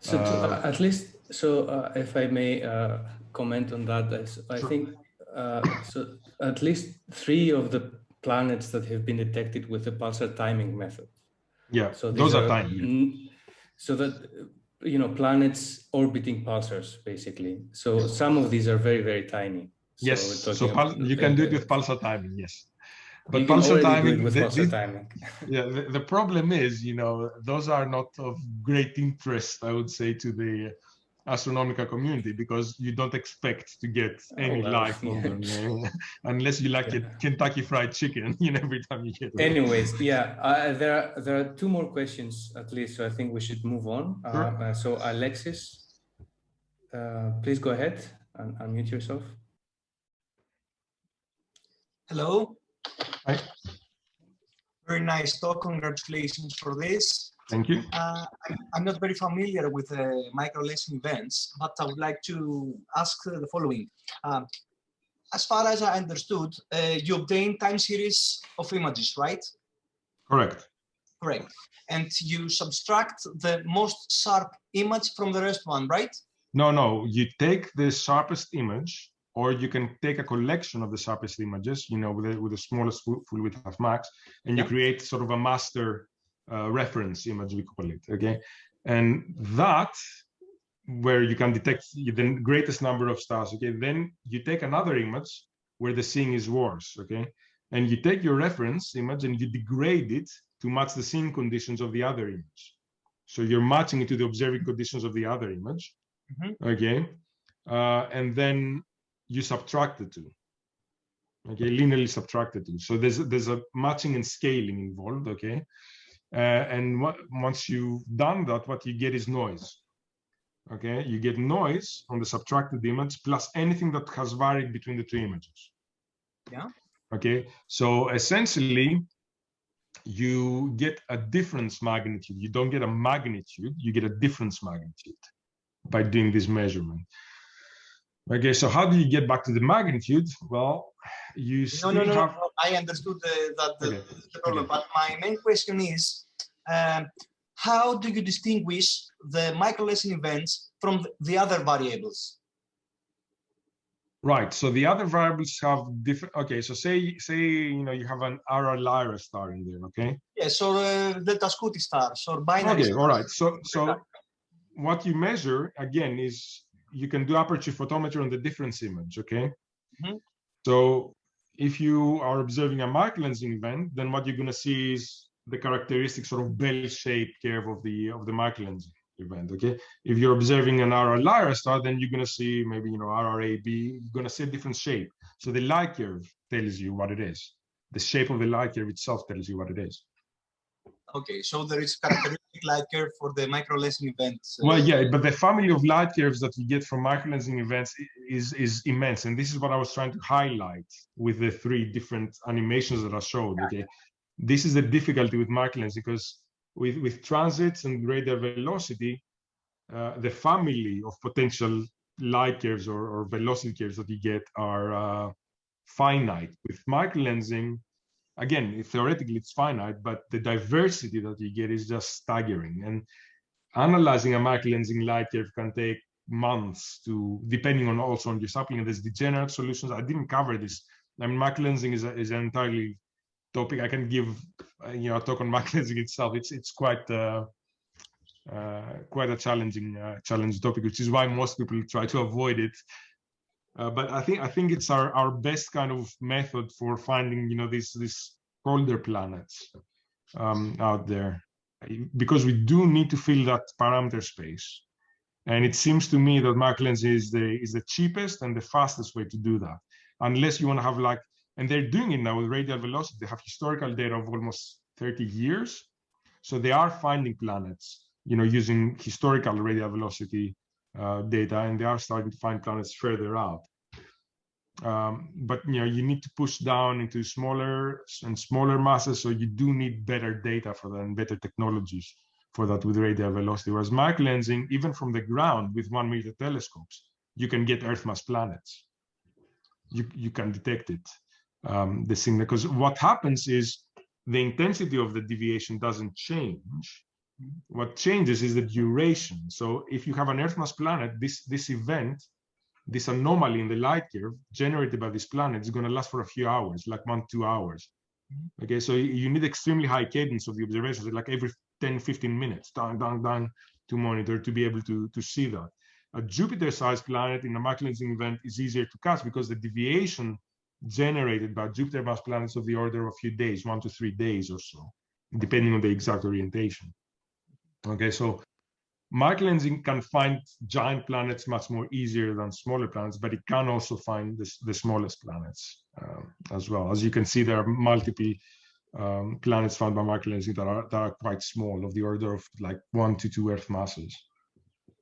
So at least, if I may comment on that, I Sure. think so at least 3 of the planets that have been detected with the pulsar timing method. Yeah, so those are tiny. So that planets orbiting pulsars, basically. So some of these are very, very tiny. Yes, so you can do it with pulsar timing, yes. But pulsar timing with pulsar timing. Yeah, the problem is, those are not of great interest, I would say, to the astronomical community, because you don't expect to get any life on them, unless you like Kentucky Fried Chicken, every time you get it. Anyways, yeah, there are 2 more questions at least, so I think we should move on. Sure. So Alexis, please go ahead and unmute yourself. Hello. Hi. Very nice talk. Congratulations for this. Thank you. I'm not very familiar with microlensing events, but I would like to ask the following. As far as I understood, you obtain time series of images, right? Correct. Correct. And you subtract the most sharp image from the rest one, right? No. You take the sharpest image, or you can take a collection of the sharpest images, with the smallest full width of max, and you create sort of a master reference image, we call it, okay? And that, where you can detect the greatest number of stars, okay? Then you take another image where the seeing is worse, okay? And you take your reference image and you degrade it to match the seeing conditions of the other image. So you're matching it to the observing conditions of the other image, okay? And then you subtract the 2, okay, linearly subtract the 2. So there's a matching and scaling involved, okay? And once you've done that, what you get is noise, okay? You get noise on the subtracted image plus anything that has varied between the 2 images. Yeah. Okay, so essentially, you get a difference magnitude. You don't get a magnitude, you get a difference magnitude by doing this measurement. Okay, so how do you get back to the magnitude? Well, you still have... No. I understood the problem, but my main question is, how do you distinguish the microlensing events from the other variables? Right, so the other variables have different... Okay, so say you have an Ara-Lyra star in there, okay? Yes, or Delta Scuti stars, or binary stars. Okay, all right, so what you measure, again, is you can do aperture photometry on the difference image, okay? So if you are observing a microlensing event, then what you're going to see is the characteristic sort of bell-shaped curve of the microlensing event, okay? If you're observing an Ara-Lyra star, then you're going to see maybe, RRAB, you're going to see a different shape. So the light curve tells you what it is. The shape of the light curve itself tells you what it is. Okay, so there is characteristic light curve for the microlensing events. Well, yeah, but the family of light curves that we get from microlensing events is immense, and this is what I was trying to highlight with the 3 different animations that I showed. Okay, This is the difficulty with macrolensing, because with transits and radial velocity, the family of potential light curves or velocity curves that you get are finite. With microlensing, again, theoretically it's finite, but the diversity that you get is just staggering. And analyzing a microlensing light curve can take months depending on also on your sampling. And there's degenerate solutions. I didn't cover this. I mean, microlensing is an entirely topic. I can give a talk on microlensing itself. It's quite a challenging topic, which is why most people try to avoid it. But I think it's our best kind of method for finding these colder planets out there, because we do need to fill that parameter space. And it seems to me that macrolensing is the cheapest and the fastest way to do that, unless you want to have and they're doing it now with radial velocity. They have historical data of almost 30 years. So they are finding planets, using historical radial velocity data, and they are starting to find planets further out. But you need to push down into smaller and smaller masses, so you do need better data for that and better technologies for that with radial velocity. Whereas microlensing, even from the ground with 1 meter telescopes, you can get Earth mass planets. You can detect it. The signal, because what happens is the intensity of the deviation doesn't change. What changes is the duration. So if you have an Earth mass planet, this event, this anomaly in the light curve generated by this planet is going to last for a few hours, like 1-2 hours. Okay, so you need extremely high cadence of the observations, like every 10-15 minutes, down to monitor to be able to see that. A Jupiter-sized planet in a macrolensing event is easier to catch because the deviation generated by Jupiter mass planets of the order of a few days, 1 to 3 days or so, depending on the exact orientation. Okay, so macrolensing can find giant planets much more easier than smaller planets, but it can also find the smallest planets as well. As you can see, there are multiple planets found by macrolensing that are quite small, of the order of like 1 to 2 Earth masses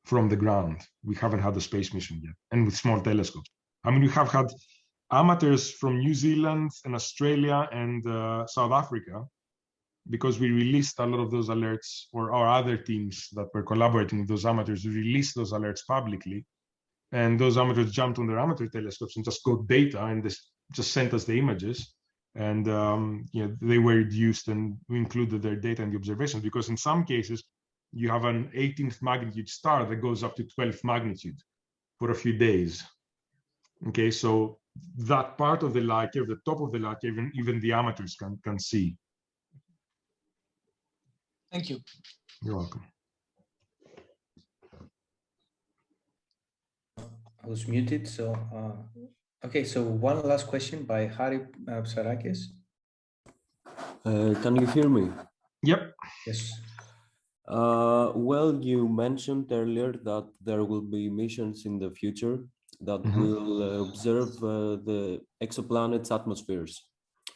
from the ground. We haven't had a space mission yet, and with small telescopes. I mean, we have had amateurs from New Zealand and Australia and South Africa, because we released a lot of those alerts, or our other teams that were collaborating with those amateurs, we released those alerts publicly. And those amateurs jumped on their amateur telescopes and just got data and just sent us the images. And they were reduced, and we included their data in the observations, because in some cases, you have an 18th magnitude star that goes up to 12th magnitude for a few days. Okay, so that part of the light curve, the top of the light curve, even the amateurs can see. Thank you. You're welcome. I was muted, so okay. So one last question by Harry Psarakis. Can you hear me? Yep. Yes. Well, you mentioned earlier that there will be missions in the future that will observe the exoplanets' atmospheres.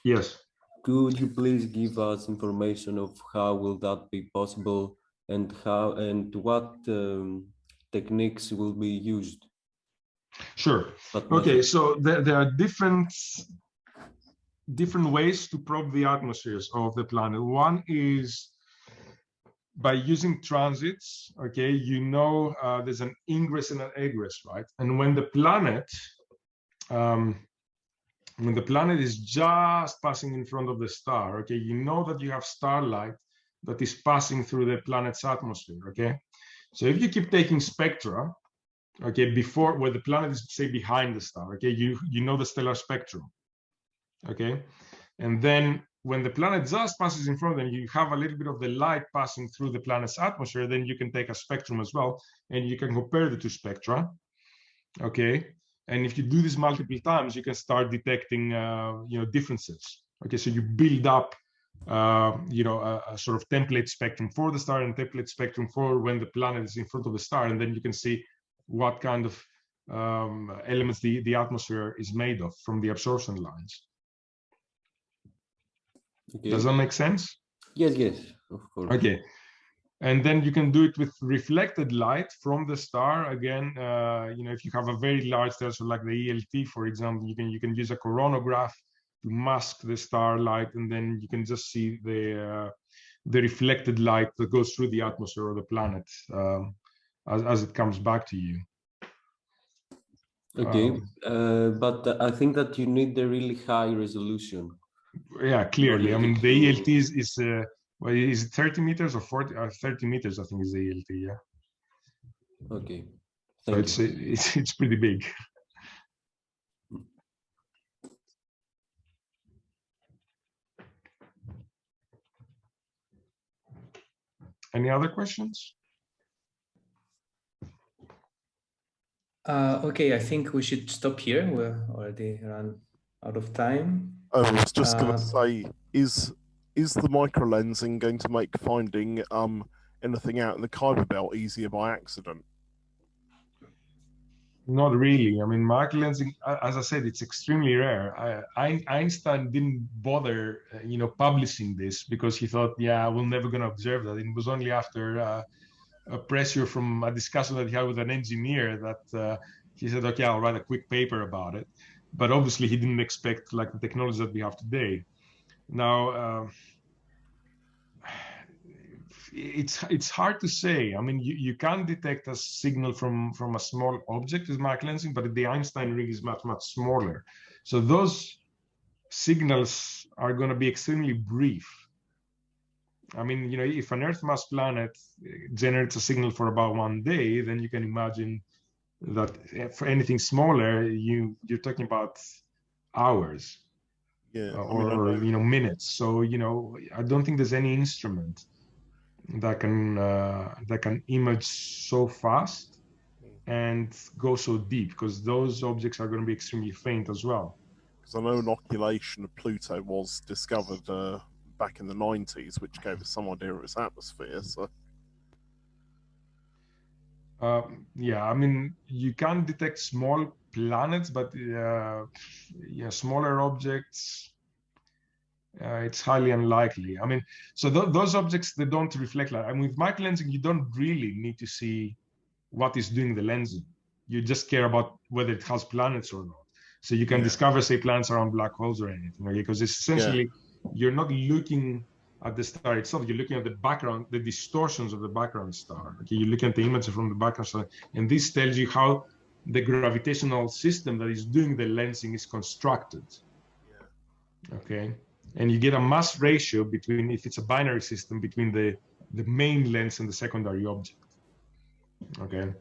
Yes. Could you please give us information of how will that be possible, and how and what techniques will be used? Sure. Okay, so there are different ways to probe the atmospheres of the planet. One is by using transits. Okay, there's an ingress and an egress, right? And when the planet is just passing in front of the star, okay, you know that you have starlight that is passing through the planet's atmosphere. Okay, so if you keep taking spectra, okay, before, where the planet is, say, behind the star, okay, you know the stellar spectrum. Okay, and then when the planet just passes in front of them, you have a little bit of the light passing through the planet's atmosphere. Then you can take a spectrum as well, and you can compare the two spectra. Okay, and if you do this multiple times, you can start detecting differences. Okay, so you build up a sort of template spectrum for the star and template spectrum for when the planet is in front of the star, and then you can see what kind of elements the atmosphere is made of from the absorption lines. Okay. Does that make sense? Yes, of course. Okay, and then you can do it with reflected light from the star. Again, if you have a very large telescope like the ELT, for example, you can use a coronagraph mask the starlight, and then you can just see the reflected light that goes through the atmosphere of the planet as it comes back to you. Okay, but I think that you need a really high resolution. Yeah, clearly. I mean, the to- ELT is well, is it 30 meters or 40 or 30 meters? I think is the ELT. Yeah. Okay, So thank you. it's pretty big. Any other questions? Okay, I think we should stop here. We're already run out of time. I was just going Uh, to say, is the microlensing going to make finding anything out in the Kuiper belt easier by accident? Not really. I mean, microlensing, as I said, it's extremely rare. Einstein didn't bother, publishing this because he thought, yeah, we're never going to observe that. And it was only after a pressure from a discussion that he had with an engineer that he said, okay, I'll write a quick paper about it. But obviously, he didn't expect like the technology that we have today. Now, it's hard to say. I mean, you can detect a signal from a small object with microlensing, but the Einstein ring is much, much smaller. So those signals are going to be extremely brief. I mean, if an Earth mass planet generates a signal for about 1 day, then you can imagine that for anything smaller, you're talking about hours. Yeah, or minutes. So I don't think there's any instrument that can image so fast and go so deep, because those objects are going to be extremely faint as well. because I know an occultation of Pluto was discovered back in the 90s, which gave us some idea of its atmosphere. So yeah, I mean, you can detect small planets, but smaller objects, it's highly unlikely. I mean, so those objects, they don't reflect light. I mean, with microlensing, you don't really need to see what is doing the lensing. You just care about whether it has planets or not. So you can discover, say, planets around black holes or anything, okay? Because it's essentially, you're not looking at the star itself, you're looking at the background, the distortions of the background star. Okay, you're looking at the image from the background star, and this tells you how the gravitational system that is doing the lensing is constructed. Okay, and you get a mass ratio between, if it's a binary system, between the main lens and the secondary object. Okay,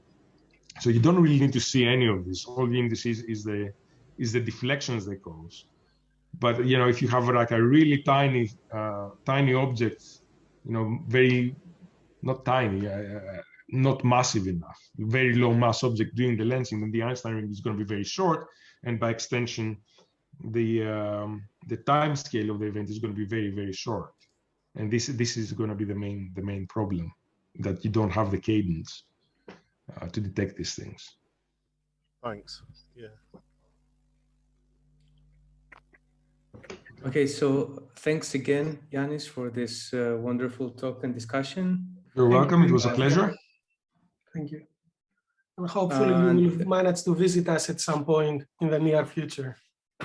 so you don't really need to see any of this. All you need to see is the deflections they cause. But if you have like a really tiny object, very not tiny, not massive enough, very low mass object doing the lensing, then the Einstein ring is going to be very short, and by extension, the time scale of the event is going to be very, very short. And this is going to be the main problem, that you don't have the cadence to detect these things. thanks. Yeah. Okay, so thanks again, Yiannis, for this wonderful talk and discussion. You're welcome. It was a pleasure. Thank you. And hopefully you will manage to visit us at some point in the near future.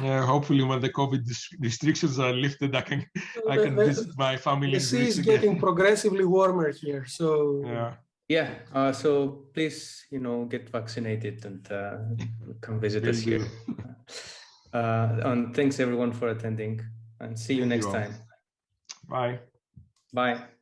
Yeah, hopefully when the COVID restrictions are lifted, I can visit my family. The sea is getting progressively warmer here, so yeah. So please, get vaccinated and come visit us here. And thanks everyone for attending, and see you next time. Bye. Bye.